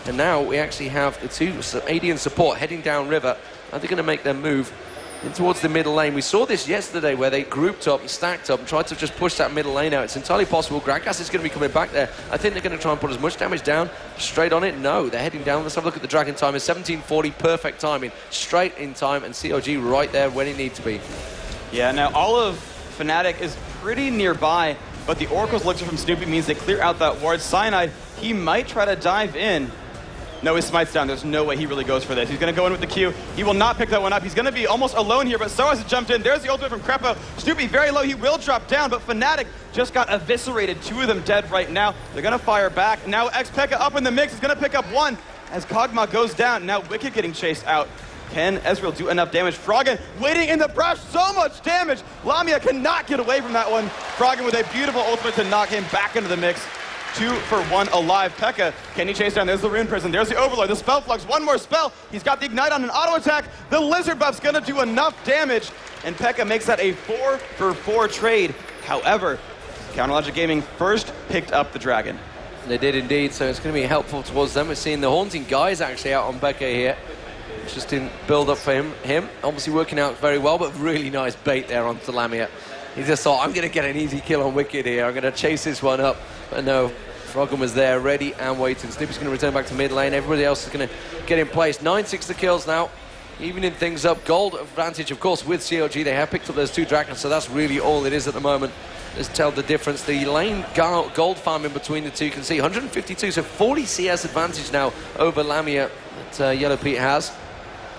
And now we actually have the two AD and support heading down river. Are they going to make their move in towards the middle lane? We saw this yesterday where they grouped up and stacked up and tried to just push that middle lane out. It's entirely possible. Gragas is going to be coming back there. I think they're going to try and put as much damage down straight on it. No, they're heading down. Let's have a look at the Dragon timer. 1740, perfect timing. Straight in time, and CLG right there when it needs to be. Yeah, now all of Fnatic is pretty nearby, but the Oracle's elixir from Snoopy means they clear out that ward. Cyanide, he might try to dive in. No, he smites down. There's no way he really goes for this. He's going to go in with the Q. He will not pick that one up. He's going to be almost alone here, but Soaz has jumped in. There's the ultimate from Crepo. Snoopy very low. He will drop down, but Fnatic just got eviscerated. Two of them dead right now. They're going to fire back. Now Xpeka up in the mix is going to pick up one as Kog'Maw goes down. Now Wicked getting chased out. Can Ezreal do enough damage? Froggen waiting in the brush. So much damage. Lamia cannot get away from that one. Froggen with a beautiful ultimate to knock him back into the mix. 2 for 1 alive. Pekka, can he chase down? There's the Rune Prison. There's the Overlord. The Spell Flux. One more spell. He's got the Ignite on an auto attack. The Lizard Buff's going to do enough damage. And Pekka makes that a 4 for 4 trade. However, Counterlogic Gaming first picked up the Dragon. They did indeed, so it's going to be helpful towards them. We're seeing the Haunting guys actually out on Pekka here. Just in build up for him. Obviously working out very well, but really nice bait there onto Lamia. He just thought, I'm going to get an easy kill on Wicked here. I'm going to chase this one up. But no, Froggen was there, ready and waiting. Snoopy's going to return back to mid lane. Everybody else is going to get in place. 9-6 the kills now, evening things up. Gold advantage, of course, with CLG. They have picked up those 2 Dragons, so that's really all it is at the moment. Let's tell the difference. The lane gold farm in between the two, you can see 152, so 40 CS advantage now over Lamia that Yellow Pete has.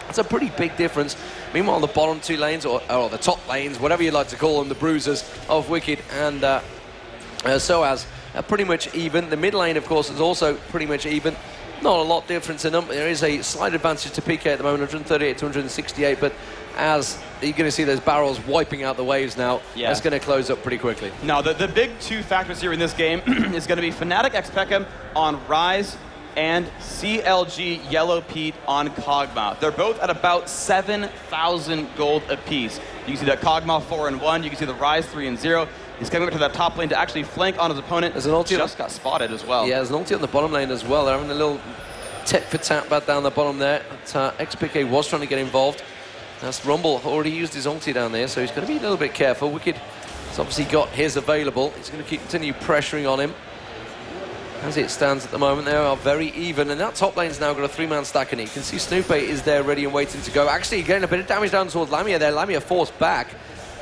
That's a pretty big difference. Meanwhile, the bottom 2 lanes, or the top lanes, whatever you like to call them, the bruisers of Wicked and Soaz, are pretty much even. The mid lane, of course, is also pretty much even. Not a lot difference in them. There is a slight advantage to PK at the moment, 138 to 168, but as you're going to see those barrels wiping out the waves now, that's going to close up pretty quickly. Now, the big 2 factors here in this game is going to be Fnatic Xpeka on Ryze and CLG Yellow Pete on Kog'Maw. They're both at about 7,000 gold apiece. You can see that Kog'Maw 4 and 1. You can see the Ryze 3 and 0. He's coming up to that top lane to actually flank on his opponent. There's an ulti just got spotted as well. Yeah, there's an ulti on the bottom lane as well. They're having a little tit for tat back down the bottom there. But, XPK was trying to get involved. That's Rumble already used his ulti down there, so he's going to be a little bit careful. Wicked has obviously got his available. He's going to continue pressuring on him. As it stands at the moment, they are very even, and that top lane's now got a 3-man stack in it. You can see Snoopy is there ready and waiting to go. Actually, getting a bit of damage down towards Lamia there. Lamia forced back,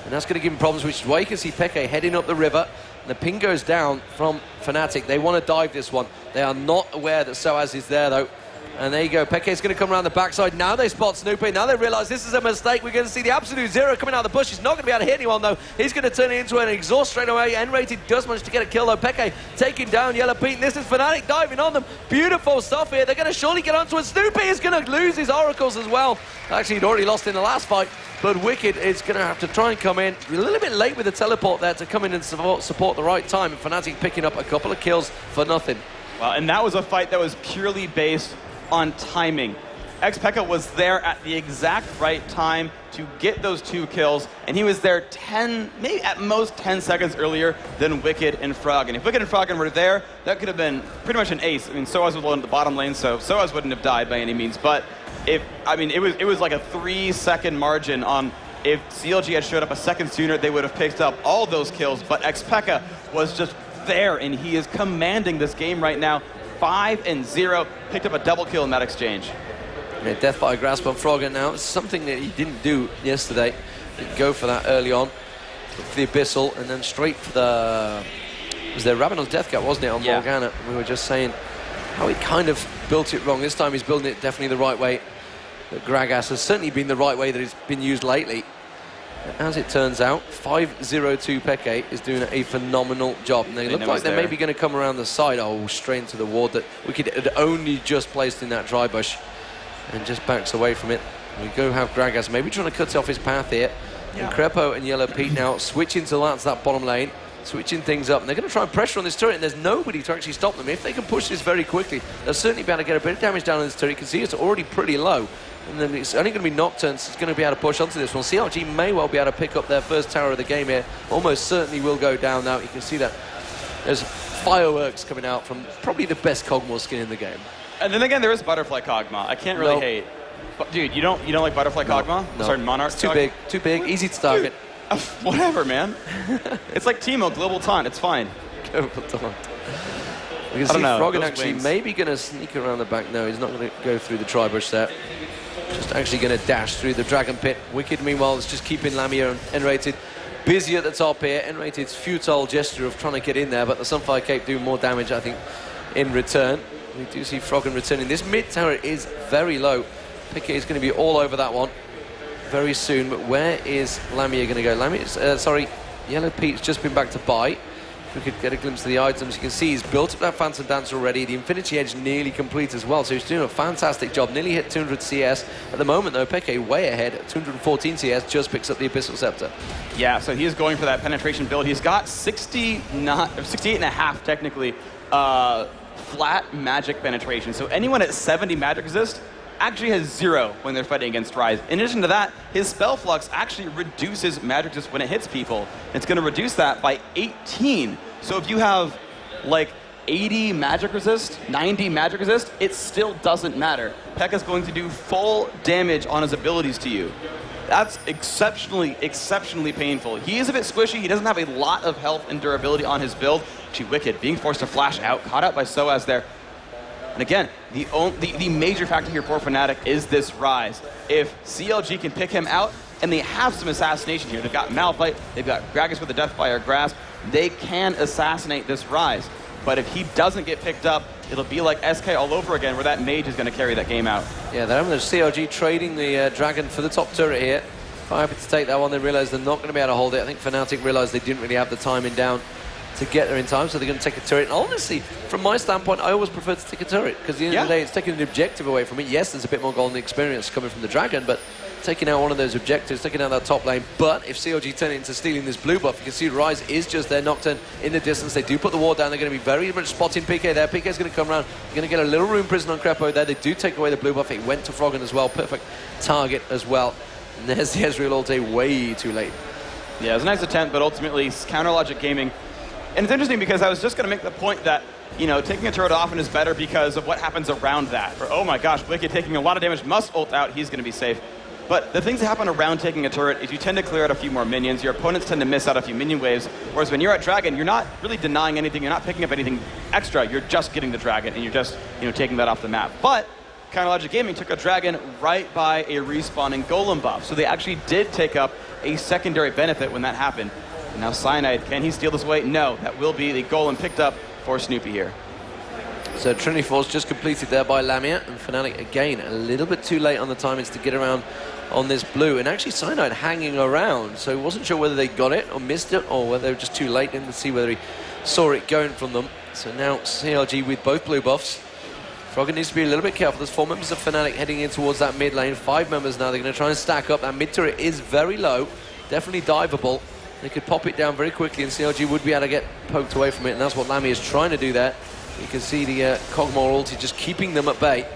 and that's going to give him problems, which is why you can see Peke heading up the river. And the ping goes down from Fnatic. They want to dive this one. They are not aware that Soaz is there, though. And there you go. Peke's going to come around the backside. Now they spot Snoopy. Now they realise this is a mistake. We're going to see the absolute zero coming out of the bush. He's not going to be able to hit anyone, though. He's going to turn it into an exhaust straight away. N-rated does manage to get a kill, though. Peke taking down Yellow Pete. This is Fnatic diving on them. Beautiful stuff here. They're going to surely get onto it. Snoopy is going to lose his oracles as well. Actually, he'd already lost in the last fight. But Wicked is going to have to try and come in. A little bit late with the teleport there to come in and support the right time. And Fnatic picking up a couple of kills for nothing. Well, and that was a fight that was purely based on timing. Xpeka was there at the exact right time to get those 2 kills, and he was there 10, maybe at most 10 seconds earlier than Wicked and Froggen. If Wicked and Froggen were there, that could have been pretty much an ace. I mean, Soaz was in the bottom lane, so Soaz wouldn't have died by any means, but it was like a 3-second margin on if CLG had showed up a second sooner, they would have picked up all those kills, but Xpeka was just there, and he is commanding this game right now. 5-0, picked up a double kill in that exchange. Yeah, death by grasp on Froggen now. It's something that he didn't do yesterday. Didn't go for that early on. For the Abyssal, and then straight for the... Was there Rabinon's Death Cap, wasn't it, on Morgana? We were just saying how he kind of built it wrong. This time he's building it definitely the right way. But Gragas has certainly been the right way that it's been used lately. As it turns out, 5-0-2 Peke is doing a phenomenal job. And they look like they're maybe going to come around the side. Oh, straight into the ward that Wicked had only just placed in that dry bush. And just backs away from it. We go have Gragas maybe trying to cut off his path here. And Crepo and Yellow Pete now switching to that bottom lane. Switching things up. And they're going to try and pressure on this turret. And there's nobody to actually stop them. If they can push this very quickly, they'll certainly be able to get a bit of damage down on this turret. You can see it's already pretty low. And then it's only going to be Nocturne, so it's going to be able to push onto this one. CLG may well be able to pick up their first tower of the game here. Almost certainly will go down now. You can see that there's fireworks coming out from probably the best Kog'Maw skin in the game. And then again, there is Butterfly Kog'Maw. I can't really hate. But, dude, you don't like Butterfly Kog'Maw? No. Sorry, Monarch. It's too big, easy to target. Dude, whatever, man. It's like Teemo, Global Taunt. It's fine. Global Taunt. We can see Froggen actually maybe going to sneak around the back. No, he's not going to go through the tri-brush there. Just actually going to dash through the Dragon Pit. Wicked, meanwhile, is just keeping Lamia and N-Rated busy at the top here. N-Rated's futile gesture of trying to get in there, but the Sunfire Cape do more damage, I think, in return. We do see Froggen returning. This mid tower is very low. Piqué is going to be all over that one very soon, but where is Lamia going to go? Lamia's, Yellow Pete's just been back to buy. We could get a glimpse of the items. You can see he's built up that Phantom Dance already. The Infinity Edge nearly complete as well, so he's doing a fantastic job. Nearly hit 200 CS. At the moment, though, Piqué way ahead at 214 CS, just picks up the Abyssal Scepter. Yeah, so he is going for that penetration build. He's got 68.5 technically flat magic penetration. So anyone at 70 magic resist actually has 0 when they're fighting against Ryze. In addition to that, his Spell Flux actually reduces magic resist when it hits people. It's going to reduce that by 18. So if you have like 80 magic resist, 90 magic resist, it still doesn't matter. P.E.K.K.A.'s going to do full damage on his abilities to you. That's exceptionally, exceptionally painful. He is a bit squishy. He doesn't have a lot of health and durability on his build. Actually, Wicked being forced to flash out, caught out by Soaz there. And again, the major factor here for Fnatic is this Ryze. If CLG can pick him out, and they have some assassination here. They've got Malphite, they've got Gragas with the Deathfire Grasp. They can assassinate this Ryze. But if he doesn't get picked up, it'll be like SK all over again, where that Mage is going to carry that game out. Yeah, they're having the CLG trading the Dragon for the top turret here. Quite happy to take that one. They realize they're not going to be able to hold it. I think Fnatic realized they didn't really have the timing down to get there in time, so they're going to take a turret. And honestly, from my standpoint, I always prefer to take a turret, because at the end of the day, it's taking an objective away from it. Yes, there's a bit more golden experience coming from the Dragon, but taking out one of those objectives, taking out that top lane. But if CLG turn it into stealing this blue buff, you can see Ryze is just there, Nocturne in the distance. They do put the ward down. They're going to be very much spotting Piqué there. Piqué's going to come around. They're going to get a little Rune Prison on Crepo there. They do take away the blue buff. It went to Froggen as well. Perfect target as well. And there's the Ezreal ulti way too late. Yeah, it was a nice attempt, but ultimately, Counter Logic Gaming. And it's interesting because I was just going to make the point that, you know, taking a turret often is better because of what happens around that. Or, oh my gosh, Wicked taking a lot of damage, must ult out, he's going to be safe. But the things that happen around taking a turret is you tend to clear out a few more minions, your opponents tend to miss out a few minion waves, whereas when you're at Dragon, you're not really denying anything, you're not picking up anything extra, you're just getting the Dragon, and you're just, you know, taking that off the map. But Counter Logic Gaming took a Dragon right by a respawning Golem buff, so they actually did take up a secondary benefit when that happened. And now Cyanide, can he steal this away? No, that will be the Golem picked up for Snoopy here. So Trinity Force just completed there by Lamia, and Fnatic again a little bit too late on the timings to get around on this blue, and actually Cyanide hanging around, so he wasn't sure whether they got it or missed it, or whether they were just too late. Didn't see whether he saw it going from them. So now CLG with both blue buffs. Froggen needs to be a little bit careful. There's 4 members of Fnatic heading in towards that mid lane. 5 members now. They're going to try and stack up. That mid turret is very low, definitely diveable. They could pop it down very quickly, and CLG would be able to get poked away from it, and that's what Lamia is trying to do there. You can see the Kog'Maw ulti just keeping them at bay.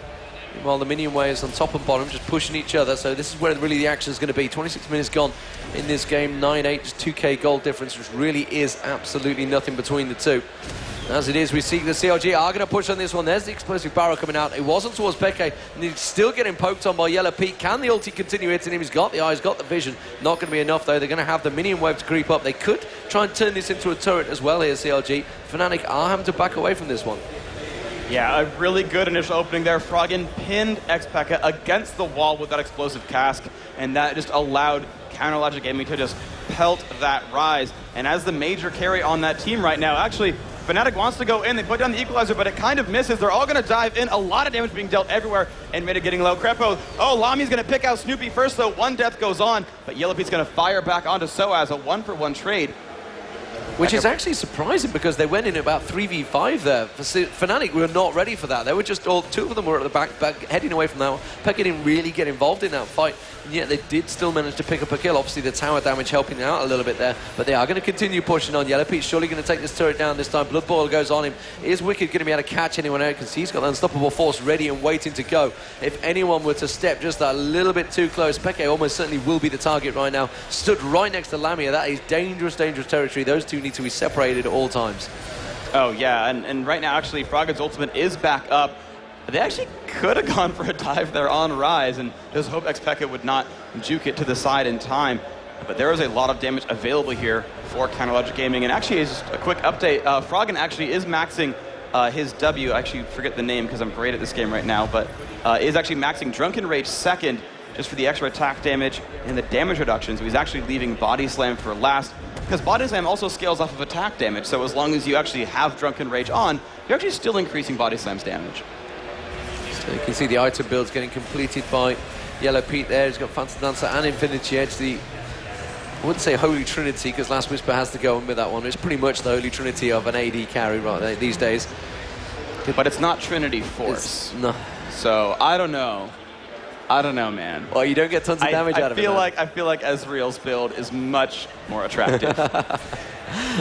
Meanwhile, the minion waves on top and bottom just pushing each other, so this is where really the action is going to be. 26 minutes gone in this game, 9-8, just 2k gold difference, which really is absolutely nothing between the two. As it is, we see the CLG are going to push on this one. There's the explosive barrel coming out. It wasn't towards Piqué, and he's still getting poked on by Yellow Pete. Can the ulti continue hitting him? He's got the eyes, got the vision. Not going to be enough, though. They're going to have the minion wave to creep up. They could try and turn this into a turret as well here, CLG. Fnatic are having to back away from this one. Yeah, a really good initial opening there. Froggen pinned X-P.E.K.K.A against the wall with that explosive cask, and that just allowed Counter Logic Gaming to just pelt that Ryze. And as the major carry on that team right now, actually, Fnatic wants to go in. They put down the equalizer, but it kind of misses. They're all going to dive in. A lot of damage being dealt everywhere, and Meta getting low. Crepo, oh, Lami's going to pick out Snoopy first, though. 1 death goes on, but Yellow Pete's going to fire back onto Soaz, a 1-for-1 trade. Which is actually surprising, because they went in about 3v5 there. Fnatic were not ready for that. They were just all, 2 of them were at the back heading away from that one. P.E.K.K.A didn't really get involved in that fight, and yet they did still manage to pick up a kill. Obviously, the tower damage helping out a little bit there, but they are going to continue pushing on. Yellow Pete's surely going to take this turret down this time. Blood Boil goes on him. Is Wicked going to be able to catch anyone out? Because he's got the unstoppable force ready and waiting to go. If anyone were to step just a little bit too close, P.E.K.K.A almost certainly will be the target right now. Stood right next to Lamia. That is dangerous, dangerous territory. Those two need to be separated at all times. Oh, yeah, and right now, actually, Froggen's ultimate is back up. They actually could have gone for a dive there on Rise and just hope Xpeka would not juke it to the side in time. But there is a lot of damage available here for CLGeu Gaming. And actually, just a quick update, Froggen actually is maxing his W. I actually forget the name because I'm great at this game right now, but is actually maxing Drunken Rage second just for the extra attack damage and the damage reduction. So he's actually leaving Body Slam for last, because Body Slam also scales off of attack damage. So as long as you actually have Drunken Rage on, you're actually still increasing Body Slam's damage. So you can see the item builds getting completed by Yellow Pete there. He's got Phantom Dancer and Infinity Edge. I wouldn't say Holy Trinity, because Last Whisper has to go in with that one. It's pretty much the Holy Trinity of an AD carry right there these days. But it's not Trinity Force. No. So I don't know. I don't know, man. Well, you don't get tons of damage out of it. I feel like Ezreal's build is much more attractive.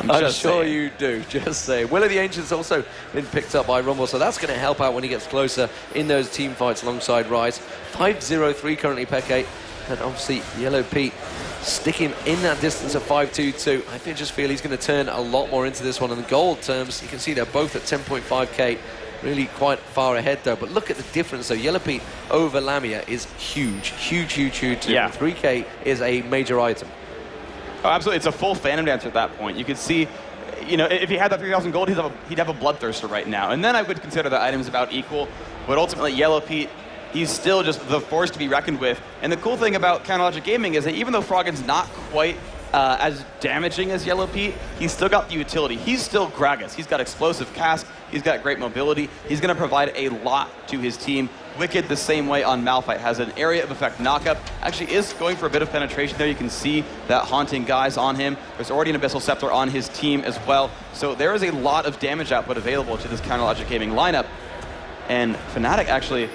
I'm sure you do. Just say. Will of the Ancients also been picked up by Rumble, so that's going to help out when he gets closer in those team fights alongside Rise. 5-0-3 currently, Peke. And obviously, Yellow Pete sticking in that distance of 5-2-2. I just feel he's going to turn a lot more into this one. In the gold terms, you can see they're both at 10.5k. Really quite far ahead, though. But look at the difference, though. Yellow Pete over Lamia is huge. Huge, huge, huge. Yeah. 3k is a major item. Oh, absolutely. It's a full Phantom Dancer at that point. You could see, you know, if he had that 3,000 gold, he'd have a Bloodthirster right now. And then I would consider the items about equal. But ultimately, Yellow Pete, he's still just the force to be reckoned with. And the cool thing about CLGeu Gaming is that even though Froggen's not quite as damaging as Yellow Pete, he's still got the utility. He's still Gragas. He's got explosive cast. He's got great mobility. He's going to provide a lot to his team. Wicked the same way on Malphite. Has an area of effect knockup. Actually is going for a bit of penetration there. You can see that haunting guys on him. There's already an Abyssal Scepter on his team as well. So there is a lot of damage output available to this CLGeu Gaming lineup. And Fnatic actually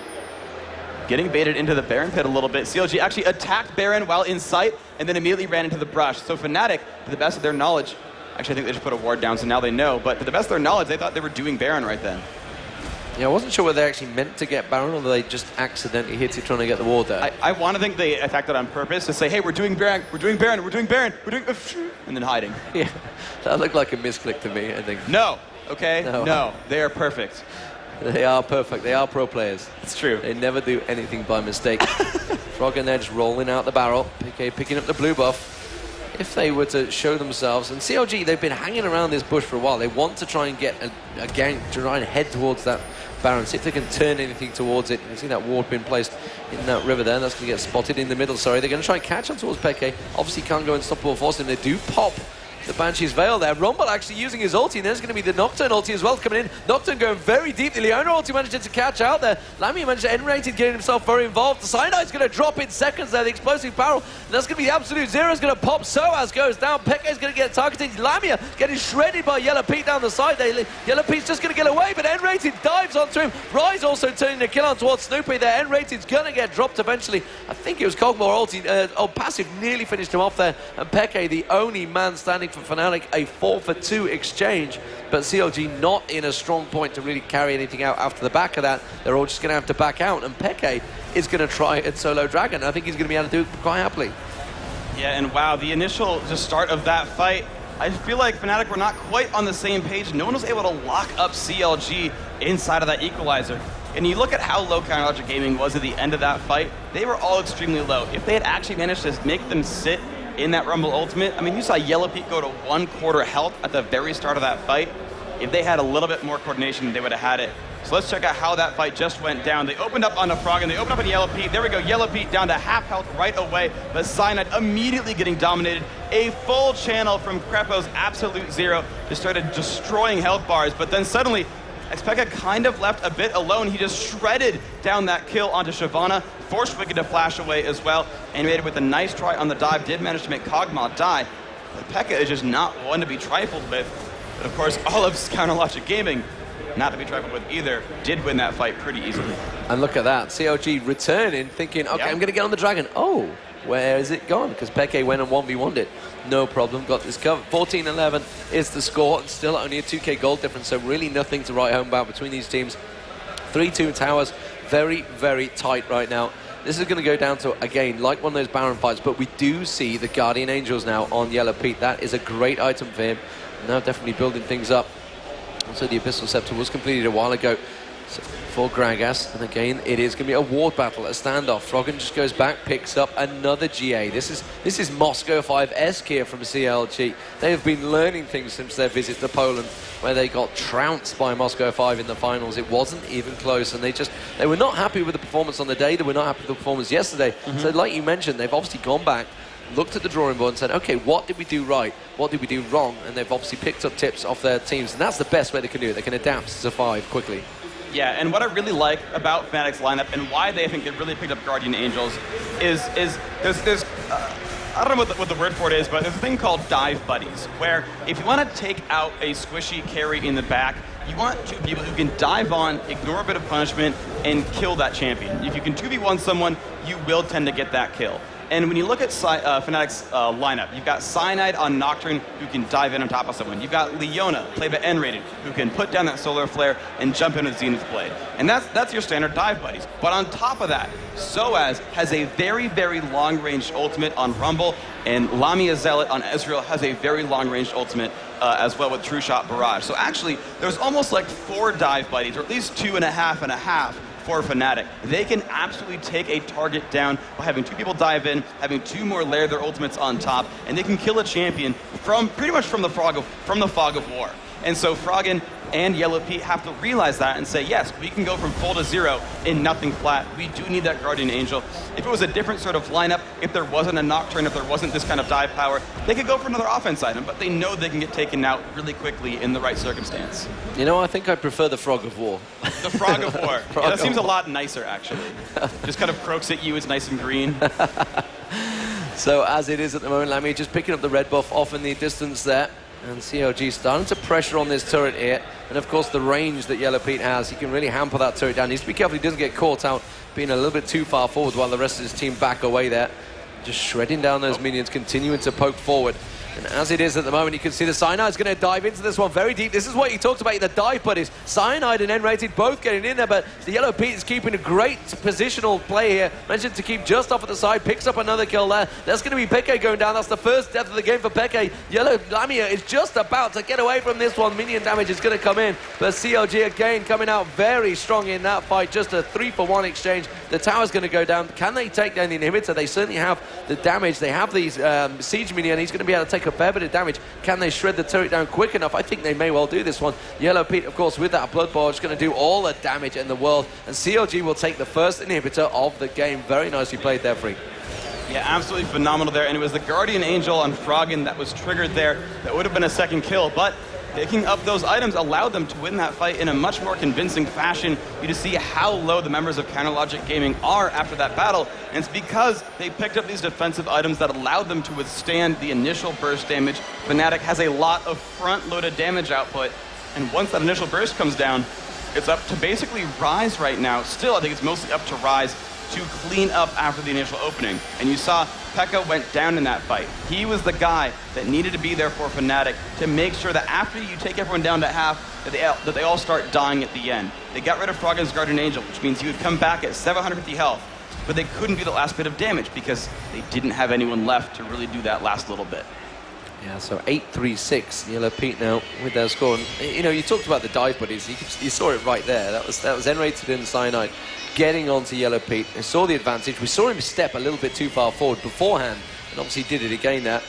getting baited into the Baron pit a little bit. CLG actually attacked Baron while in sight and then immediately ran into the brush. So Fnatic, to the best of their knowledge, actually I think they just put a ward down, so now they know, but to the best of their knowledge, they thought they were doing Baron right then. Yeah, I wasn't sure whether they actually meant to get Baron or they just accidentally hit it trying to get the ward there. I want to think they attacked it on purpose to say, hey, we're doing Baron, we're doing Baron, we're doing Baron, we're doing... and then hiding. Yeah, that looked like a misclick to me, I think. No, okay? No, they are perfect. They are perfect. They are pro players. It's true. They never do anything by mistake. Froggen there just rolling out the barrel. PK picking up the blue buff. If they were to show themselves, and CLG, they've been hanging around this bush for a while. They want to try and get a gank, to try and head towards that Baron, see if they can turn anything towards it. You can see that ward being placed in that river there. That's going to get spotted in the middle. Sorry, they're going to try and catch on towards Peke. Obviously can't go unstoppable force, and they do pop the Banshee's Veil there. Rumble actually using his ulti, and there's going to be the Nocturne ulti as well coming in. Nocturne going very deep. The Leona ulti managed to catch out there. Lamia managed to end-rated, getting himself very involved. The Cyanide's going to drop in seconds there, the explosive barrel. And that's going to be the absolute zero. Is going to pop. Soaz goes down. Peke's going to get targeted. Lamia getting shredded by Yellow Pete down the side there. Yellow Pete's just going to get away, but end-rated dives onto him. Rise also turning the kill on towards Snoopy there. End-rated's going to get dropped eventually. I think it was Cogmore ulti, passive nearly finished him off there. And Peke, the only man standing for Fnatic, a 4-for-2 exchange, but CLG not in a strong point to really carry anything out after the back of that. They're all just going to have to back out, and Peke is going to try at solo Dragon. I think he's going to be able to do it quite happily. Yeah, and wow, the initial just start of that fight, I feel like Fnatic were not quite on the same page. No one was able to lock up CLG inside of that equalizer. And you look at how low CLGeu Gaming was at the end of that fight, they were all extremely low. If they had actually managed to make them sit in that Rumble Ultimate, I mean, you saw Yellow Pete go to 1/4 health at the very start of that fight. If they had a little bit more coordination, they would have had it. So let's check out how that fight just went down. They opened up on a Frog, and they opened up on Yellow Pete. There we go, Yellow Pete down to half health right away, but Cyanide immediately getting dominated. A full channel from Krepo's Absolute Zero just started destroying health bars, but then suddenly, Xpeka kind of left a bit alone. He just shredded down that kill onto Shyvana, forced Wicked to flash away as well, and made it with a nice try on the dive, did manage to make Kog'Maw die. But Pekka is just not one to be trifled with. But of course, all of CLGeu Gaming, not to be trifled with either, did win that fight pretty easily. And look at that, CLG returning, thinking, okay, I'm going to get on the Dragon. Oh, where is it gone? Because Peke went and 1v1'd it. No problem, got this covered. 14-11 is the score, and still only a 2k gold difference, so really nothing to write home about between these teams. 3-2 towers, very, very tight right now. This is going to go down to, again, like one of those Baron fights, but we do see the Guardian Angels now on Yellow Pete. That is a great item for him. Now definitely building things up. So the Abyssal Scepter was completed a while ago. For Gragas, and again, it is going to be a ward battle, a standoff. Froggen just goes back, picks up another GA. This is Moscow 5-esque here from CLG. They have been learning things since their visit to Poland, where they got trounced by Moscow 5 in the finals. It wasn't even close, and they were not happy with the performance on the day. They were not happy with the performance yesterday. So like you mentioned, they've obviously gone back, looked at the drawing board and said, okay, what did we do right? What did we do wrong? And they've obviously picked up tips off their teams, and that's the best way they can do it. They can adapt to survive quickly. Yeah, and what I really like about Fnatic's lineup and why they think they've really picked up Guardian Angels is there's I don't know what the word for it is, but there's a thing called dive buddies, where if you want to take out a squishy carry in the back, you want two people who can dive on, ignore a bit of punishment, and kill that champion. If you can 2v1 someone, you will tend to get that kill. And when you look at Fnatic's lineup, you've got Cyanide on Nocturne, who can dive in on top of someone. You've got Leona, played by N-Rated, who can put down that Solar Flare and jump in with Zenith Blade. And that's your standard dive buddies. But on top of that, Soaz has a very, very long-range ultimate on Rumble, and Lamia Zealot on Ezreal has a very long-range ultimate as well with True Shot Barrage. So actually, there's almost like 4 dive buddies, or at least 2.5 for Fnatic. They can absolutely take a target down by having 2 people dive in, having 2 more layer their ultimates on top, and they can kill a champion from pretty much from the fog of war. And so Froggen and Yellow Pete have to realize that and say, yes, we can go from full to 0 in nothing flat. We do need that Guardian Angel. If it was a different sort of lineup, if there wasn't a Nocturne, if there wasn't this kind of dive power, they could go for another offense item, but they know they can get taken out really quickly in the right circumstance. You know, I think I prefer the Frog of War. The Frog of War. Yeah, that seems a lot nicer, actually. Just kind of croaks at you, it's nice and green. So as it is at the moment, Lammy just picking up the red buff off in the distance there. And CLG starting to pressure on this turret here. And of course the range that Yellow Pete has, he can really hamper that turret down. He needs to be careful he doesn't get caught out being a little bit too far forward while the rest of his team back away there. Just shredding down those minions, continuing to poke forward. And as it is at the moment, you can see the Cyanide's going to dive into this one very deep. This is what you talked about in the dive buddies. Cyanide and N-Rated both getting in there, but the Yellow Pete is keeping a great positional play here. Mentioned to keep just off at the side, picks up another kill there. That's going to be Peke going down. That's the first death of the game for Peke. Yellow Lamia is just about to get away from this one. Minion damage is going to come in, but CLG again coming out very strong in that fight. Just a 3-for-1 exchange. The tower's going to go down. Can they take down the inhibitor? They certainly have the damage. They have these siege minion. He's going to be able to take a fair bit of damage. Can they shred the turret down quick enough? I think they may well do this one. Yellow Pete, of course, with that blood ball, is going to do all the damage in the world, and CLG will take the first inhibitor of the game. Very nicely played there, Free. Yeah, absolutely phenomenal there, and it was the Guardian Angel on Froggen that was triggered there. That would have been a second kill, but picking up those items allowed them to win that fight in a much more convincing fashion. You just see how low the members of Counterlogic Gaming are after that battle, and it's because they picked up these defensive items that allowed them to withstand the initial burst damage. Fnatic has a lot of front-loaded damage output, and once that initial burst comes down, it's up to basically Rise right now. Still, I think it's mostly up to Rise to clean up after the initial opening. And you saw Pekka went down in that fight. He was the guy that needed to be there for Fnatic to make sure that after you take everyone down to half, that they all start dying at the end. They got rid of Froggen's Guardian Angel, which means he would come back at 750 health, but they couldn't do the last bit of damage because they didn't have anyone left to really do that last little bit. Yeah, so 8-3-6, Yellow Pete now with their score. And, you know, you talked about the dive buddies. You saw it right there. That was N-Rated and Cyanide getting onto Yellow Pete. They saw the advantage. We saw him step a little bit too far forward beforehand, and obviously did it again there.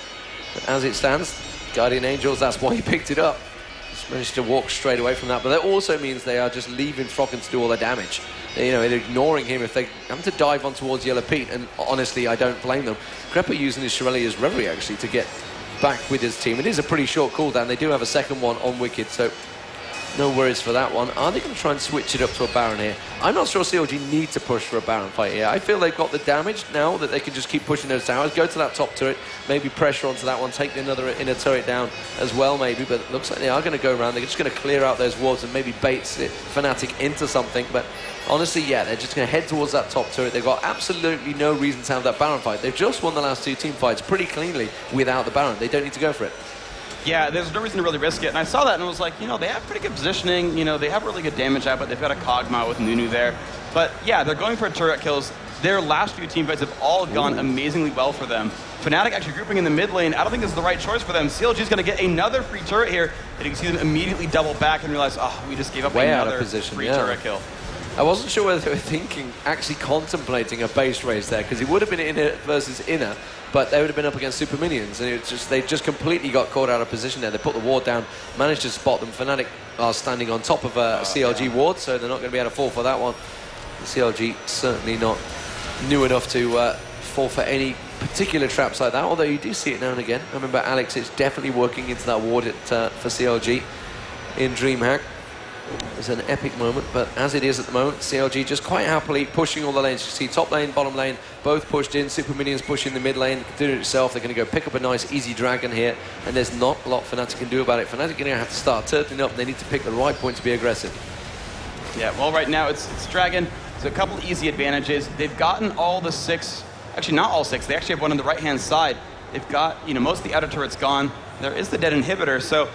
But as it stands, Guardian Angels, that's why he picked it up. Just managed to walk straight away from that. But that also means they are just leaving Froggen to do all the damage. You know, they're ignoring him if they come to dive on towards Yellow Pete, and honestly, I don't blame them. Crepper using his Shirellia's Reverie, actually, to get back with his team. It is a pretty short cooldown. They do have a second one on Wicked, so no worries for that one. Are they going to try and switch it up to a Baron here? I'm not sure CLG need to push for a Baron fight here. I feel they've got the damage now that they can just keep pushing those towers, go to that top turret, maybe pressure onto that one, take another inner turret down as well maybe, but it looks like they are going to go around. They're just going to clear out those wards and maybe bait Fnatic into something, but honestly, yeah, they're just going to head towards that top turret. They've got absolutely no reason to have that Baron fight. They've just won the last 2 team fights pretty cleanly without the Baron. They don't need to go for it. Yeah, there's no reason to really risk it. And I saw that and I was like, you know, they have pretty good positioning. You know, they have really good damage output. They've got a Kog'Maw with Nunu there. But yeah, they're going for turret kills. Their last few team fights have all gone amazingly well for them. Fnatic actually grouping in the mid lane. I don't think this is the right choice for them. CLG's going to get another free turret here, and you can see them immediately double back and realize, oh, we just gave up another free turret kill. I wasn't sure whether they were thinking, actually contemplating a base race there, because it would have been inner versus inner, but they would have been up against super minions, and they just completely got caught out of position there. They put the ward down, managed to spot them. Fnatic are standing on top of a CLG ward, so they're not going to be able to fall for that one. The CLG certainly not new enough to fall for any particular traps like that, although you do see it now and again. I remember Alex is definitely working into that ward for CLG in DreamHack. It's an epic moment, but as it is at the moment, CLG just quite happily pushing all the lanes. You see top lane, bottom lane, both pushed in. Super Minions pushing the mid lane, can do it itself. They're going to go pick up a nice easy dragon here, and there's not a lot Fnatic can do about it. Fnatic are going to have to start turtling up. They need to pick the right point to be aggressive. Yeah, well, right now it's Dragon. So a couple easy advantages. They've gotten all the 6, actually not all 6. They actually have one on the right-hand side. They've got, most of the outer turret's gone. There is the dead inhibitor. So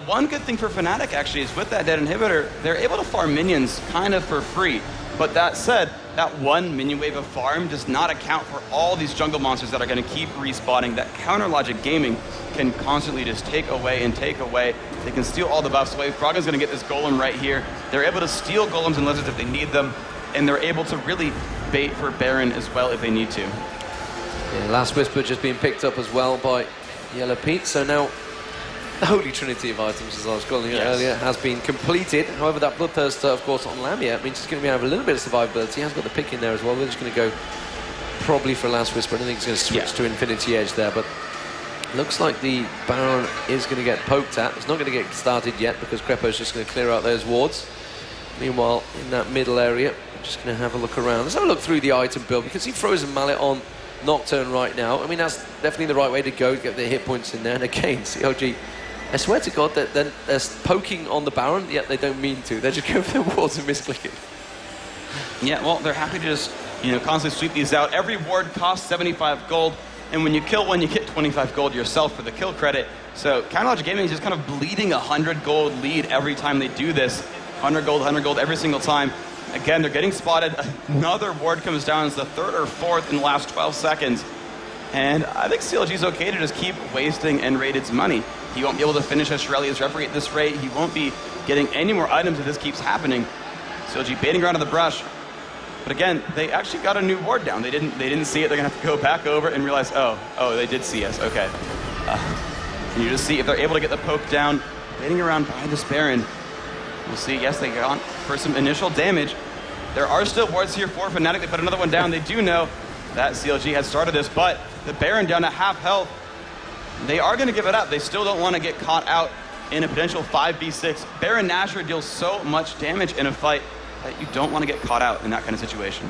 one good thing for Fnatic actually is with that dead inhibitor, they're able to farm minions kind of for free. But that said, that one minion wave of farm does not account for all these jungle monsters that are going to keep respawning. That counter logic gaming can constantly just take away and take away. They can steal all the buffs away. Froggen's going to get this golem right here. They're able to steal golems and lizards if they need them, and they're able to really bait for Baron as well if they need to. Yeah, Last Whisper just being picked up as well by Yellow Pete. So now the Holy Trinity of items, as I was calling it earlier, has been completed. However, that Bloodthirster, of course, on Lamia means he's going to have a little bit of survivability. He has got the pick in there as well. We're just going to go probably for Last Whisper. I don't think he's going to switch to Infinity Edge there, but looks like the Baron is going to get poked at. It's not going to get started yet because Crepo's just going to clear out those wards. Meanwhile, in that middle area, I'm just going to have a look around. Let's have a look through the item build. We can see Frozen Mallet on Nocturne right now. I mean, that's definitely the right way to go, get the hit points in there. And again, CLG, I swear to God that they're poking on the Baron, yet they don't mean to. They're just going for the wards and misclicking. Yeah, well, they're happy to just, constantly sweep these out. Every ward costs 75 gold, and when you kill one, you get 25 gold yourself for the kill credit. So Counter Logic Gaming is just kind of bleeding a 100 gold lead every time they do this. 100 gold every single time. Again, they're getting spotted. Another ward comes down. It's the 3rd or 4th in the last 12 seconds. And I think CLG's okay to just keep wasting N-Rated's money. He won't be able to finish a Shirelli's Referee at this rate. He won't be getting any more items if this keeps happening. CLG baiting around in the brush. But again, they actually got a new ward down. They didn't see it. They're going to have to go back over and realize, oh, they did see us. Okay. And you just see if they're able to get the poke down, baiting around behind this Baron. We'll see. Yes, they got for some initial damage. There are still wards here for Fnatic. They put another one down. They do know that CLG had started this, but the Baron down to half health. They are going to give it up. They still don't want to get caught out in a potential 5v6. Baron Nashor deals so much damage in a fight that you don't want to get caught out in that kind of situation.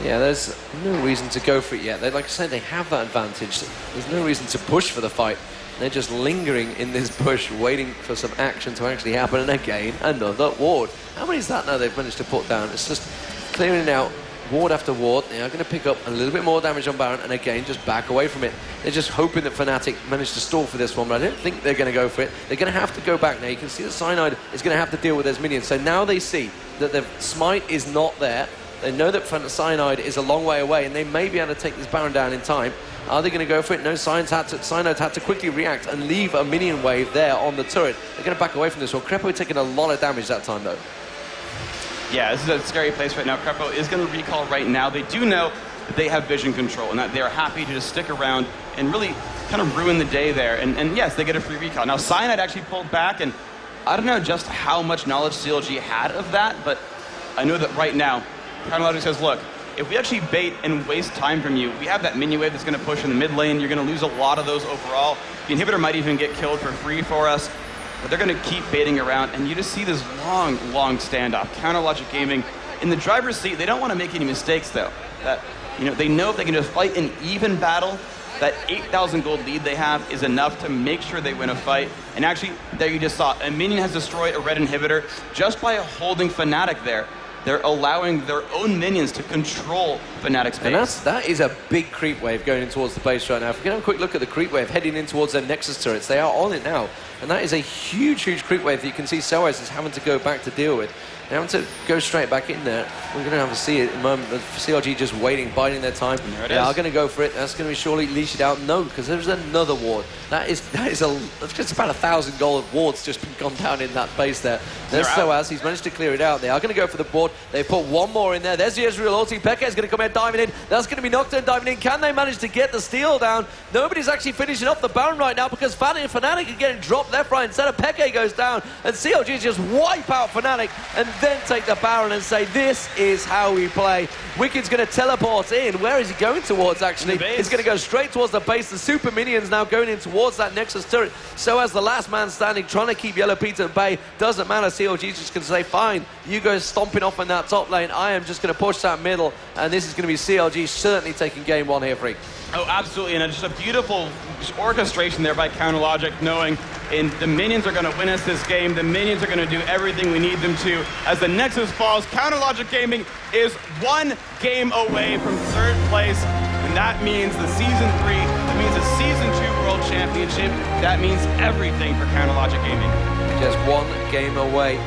Yeah, there's no reason to go for it yet. Like I said, they have that advantage. There's no reason to push for the fight. They're just lingering in this bush, waiting for some action to actually happen. And again, another ward. How many is that now they've managed to put down? It's just clearing it out, ward after ward. They are going to pick up a little bit more damage on Baron, and again, just back away from it. They're just hoping that Fnatic managed to stall for this one, but I don't think they're going to go for it. They're going to have to go back now. You can see that Cyanide is going to have to deal with those minions. So now they see that the smite is not there. They know that Cyanide is a long way away, and they may be able to take this Baron down in time. Are they going to go for it? No, Cyanide had to quickly react and leave a minion wave there on the turret. They're going to back away from this one. Crepo taking a lot of damage that time, though. Yeah, this is a scary place right now. Crepo is going to recall right now. They do know that they have vision control and that they are happy to just stick around and really kind of ruin the day there. And yes, they get a free recall. Now, Cyanide actually pulled back, and I don't know just how much knowledge CLG had of that, but I know that right now, Counter Logic says, look, if we actually bait and waste time from you, we have that minion wave that's going to push in the mid lane. You're going to lose a lot of those overall. The inhibitor might even get killed for free for us, but they're going to keep baiting around, and you just see this long, long standoff. Counter Logic Gaming in the driver's seat. They don't want to make any mistakes, though. That they know if they can just fight an even battle, that 8,000 gold lead they have is enough to make sure they win a fight. And actually, there you just saw, a minion has destroyed a red inhibitor just by holding Fnatic there. They're allowing their own minions to control Fnatic's base. And that is a big creep wave going in towards the base right now. If we can have a quick look at the creep wave heading in towards their Nexus turrets, they are on it now. And that is a huge, huge creep wave that you can see Soaz is having to go back to deal with. They're having to go straight back in there. We're going to have to see it in a moment. The CLG just waiting, biding their time. They are going to go for it. That's going to be surely leashed out. No, because there's another ward. That's just about 1,000 gold wards just been gone down in that base there. There's Soaz. He's managed to clear it out. They are going to go for the board. They put one more in there. There's the Ezreal ulti. Peke is going to come in diving in. That's going to be Nocturne diving in. Can they manage to get the steal down? Nobody's actually finishing off the Baron right now because Fnatic are getting dropped left, right, and center. Peke goes down, and CLG just wipe out Fnatic and then take the Baron and say, this is how we play. Wicked's going to teleport in. Where is he going towards, actually? He's going to go straight towards the base. The super minions now going in towards that Nexus turret. So as the last man standing, trying to keep Yellow Pete at bay. Doesn't matter. CLG's just going to say, fine, you guys stomping off in that top lane. I am just going to push that middle, and this is going to be CLG certainly taking game one here, Freak. Oh, absolutely, and just a beautiful orchestration there by CounterLogic, knowing the minions are going to win us this game. The minions are going to do everything we need them to. As the Nexus falls, CounterLogic Gaming is 1 game away from 3rd place, and that means the Season 3, that means the Season 2 World Championship. That means everything for CounterLogic Gaming. Just 1 game away.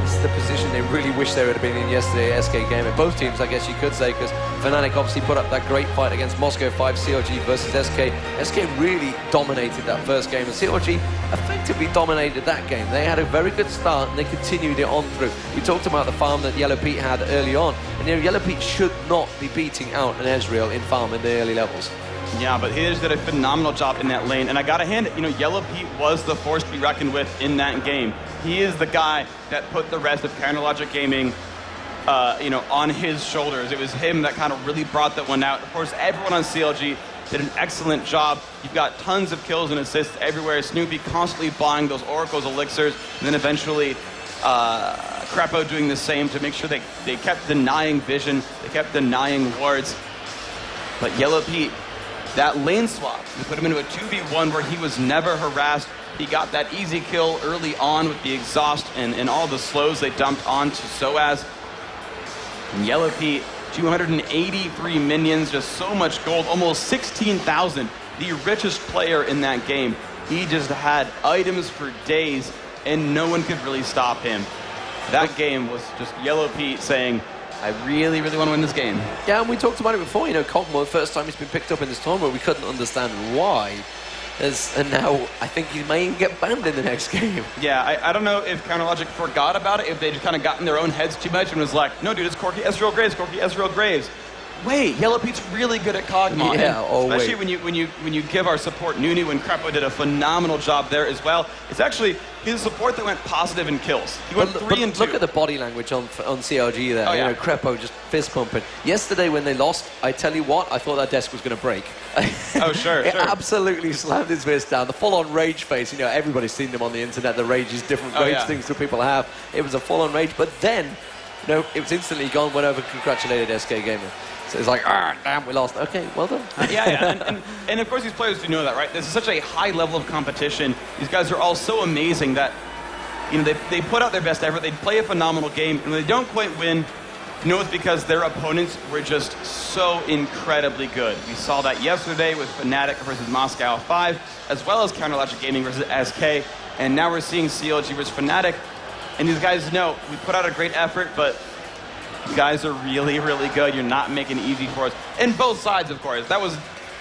This is the position they really wish they would have been in yesterday at SK Gaming. Both teams, I guess you could say, because Fnatic obviously put up that great fight against Moscow 5, CLG versus SK. SK really dominated that first game, and CLG effectively dominated that game. They had a very good start, and they continued it on through. We talked about the farm that Yellow Pete had early on, and Yellow Pete should not be beating out an Ezreal in farm in the early levels. Yeah, but he just did a phenomenal job in that lane, and I gotta hand it, Yellow Pete was the force to be reckoned with in that game. He is the guy that put the rest of CounterLogic Gaming, on his shoulders. It was him that kind of really brought that one out. Of course, everyone on CLG did an excellent job. You've got tons of kills and assists everywhere. Snoopy constantly buying those Oracle's elixirs, and then eventually Crepo doing the same to make sure they kept denying vision, they kept denying wards. But Yellow Pete, that lane swap, we put him into a 2v1 where he was never harassed. He got that easy kill early on with the exhaust and all the slows they dumped onto Soaz. And Yellow Pete, 283 minions, just so much gold, almost 16,000. The richest player in that game. He just had items for days, and no one could really stop him. That game was just Yellow Pete saying, I really, really want to win this game. Yeah, and we talked about it before. Cogmore, the first time he's been picked up in this tournament, we couldn't understand why. And now I think he may even get banned in the next game. Yeah, I don't know if CounterLogic forgot about it, if they just kind of got in their own heads too much and was like, no, dude, it's Corki Ezreal Graves, Corki Ezreal Graves. Wait, Yellow Pete's really good at Cogmore. Yeah, especially when you give our support Nunu, and Crepo did a phenomenal job there as well. It's actually his support that went positive in kills. He went 3 and 2. Look at the body language on CLG there. Oh, yeah. Crepo just fist pumping. Yesterday when they lost, I tell you what, I thought that desk was going to break. Oh, sure, It absolutely slammed his fist down. The full-on rage face. Everybody's seen them on the internet. The rage is different rage things that people have. It was a full-on rage, but then, it was instantly gone. Went over, congratulated SK Gamer. So it's like, damn, we lost. Okay, well done. Yeah. And of course these players do know that, right? This is such a high level of competition. These guys are all so amazing that, they put out their best effort. They play a phenomenal game, and when they don't quite win, it's because their opponents were just so incredibly good. We saw that yesterday with Fnatic versus Moscow 5, as well as CounterLogic Gaming versus SK, and now we're seeing CLG versus Fnatic, and these guys know we put out a great effort, but you guys are really, really good. You're not making it easy for us. And both sides, of course. That was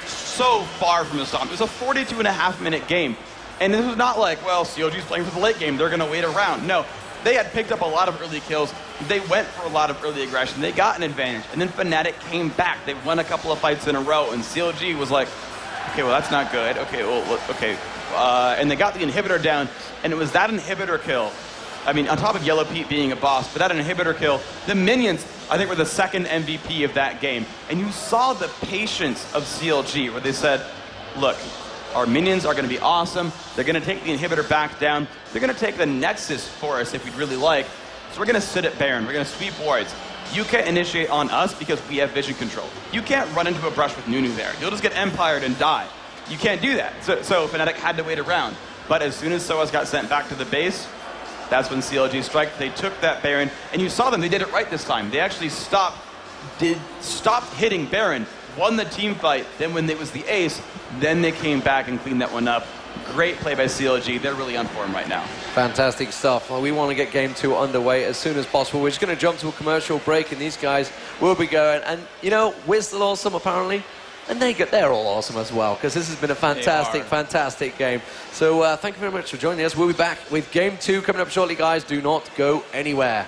so far from a stop. It was a 42.5-minute game. And this was not like, well, CLG's playing for the late game. They're going to wait around. No, they had picked up a lot of early kills. They went for a lot of early aggression. They got an advantage. And then Fnatic came back. They won a couple of fights in a row. And CLG was like, okay, well, that's not good. Okay, well, okay. And they got the inhibitor down. And it was that inhibitor kill. I mean, on top of Yellow Pete being a boss, but that inhibitor kill, the minions, I think, were the second MVP of that game. And you saw the patience of CLG, where they said, look, our minions are going to be awesome. They're going to take the inhibitor back down. They're going to take the Nexus for us if we'd really like. So we're going to sit at Baron. We're going to sweep wards. You can't initiate on us because we have vision control. You can't run into a brush with Nunu there. You'll just get empired and die. You can't do that. So Fnatic had to wait around. But as soon as Soaz got sent back to the base, that's when CLG struck. They took that Baron, and you saw them. They did it right this time. They actually stopped hitting Baron, won the team fight. Then when it was the ace, then they came back and cleaned that one up. Great play by CLG. They're really on form right now. Fantastic stuff. Well, we want to get Game 2 underway as soon as possible. We're just going to jump to a commercial break, and these guys will be going. And, you know, we're still awesome, apparently. And they're all awesome as well, because this has been a fantastic game. So thank you very much for joining us. We'll be back with Game 2 coming up shortly, guys. Do not go anywhere.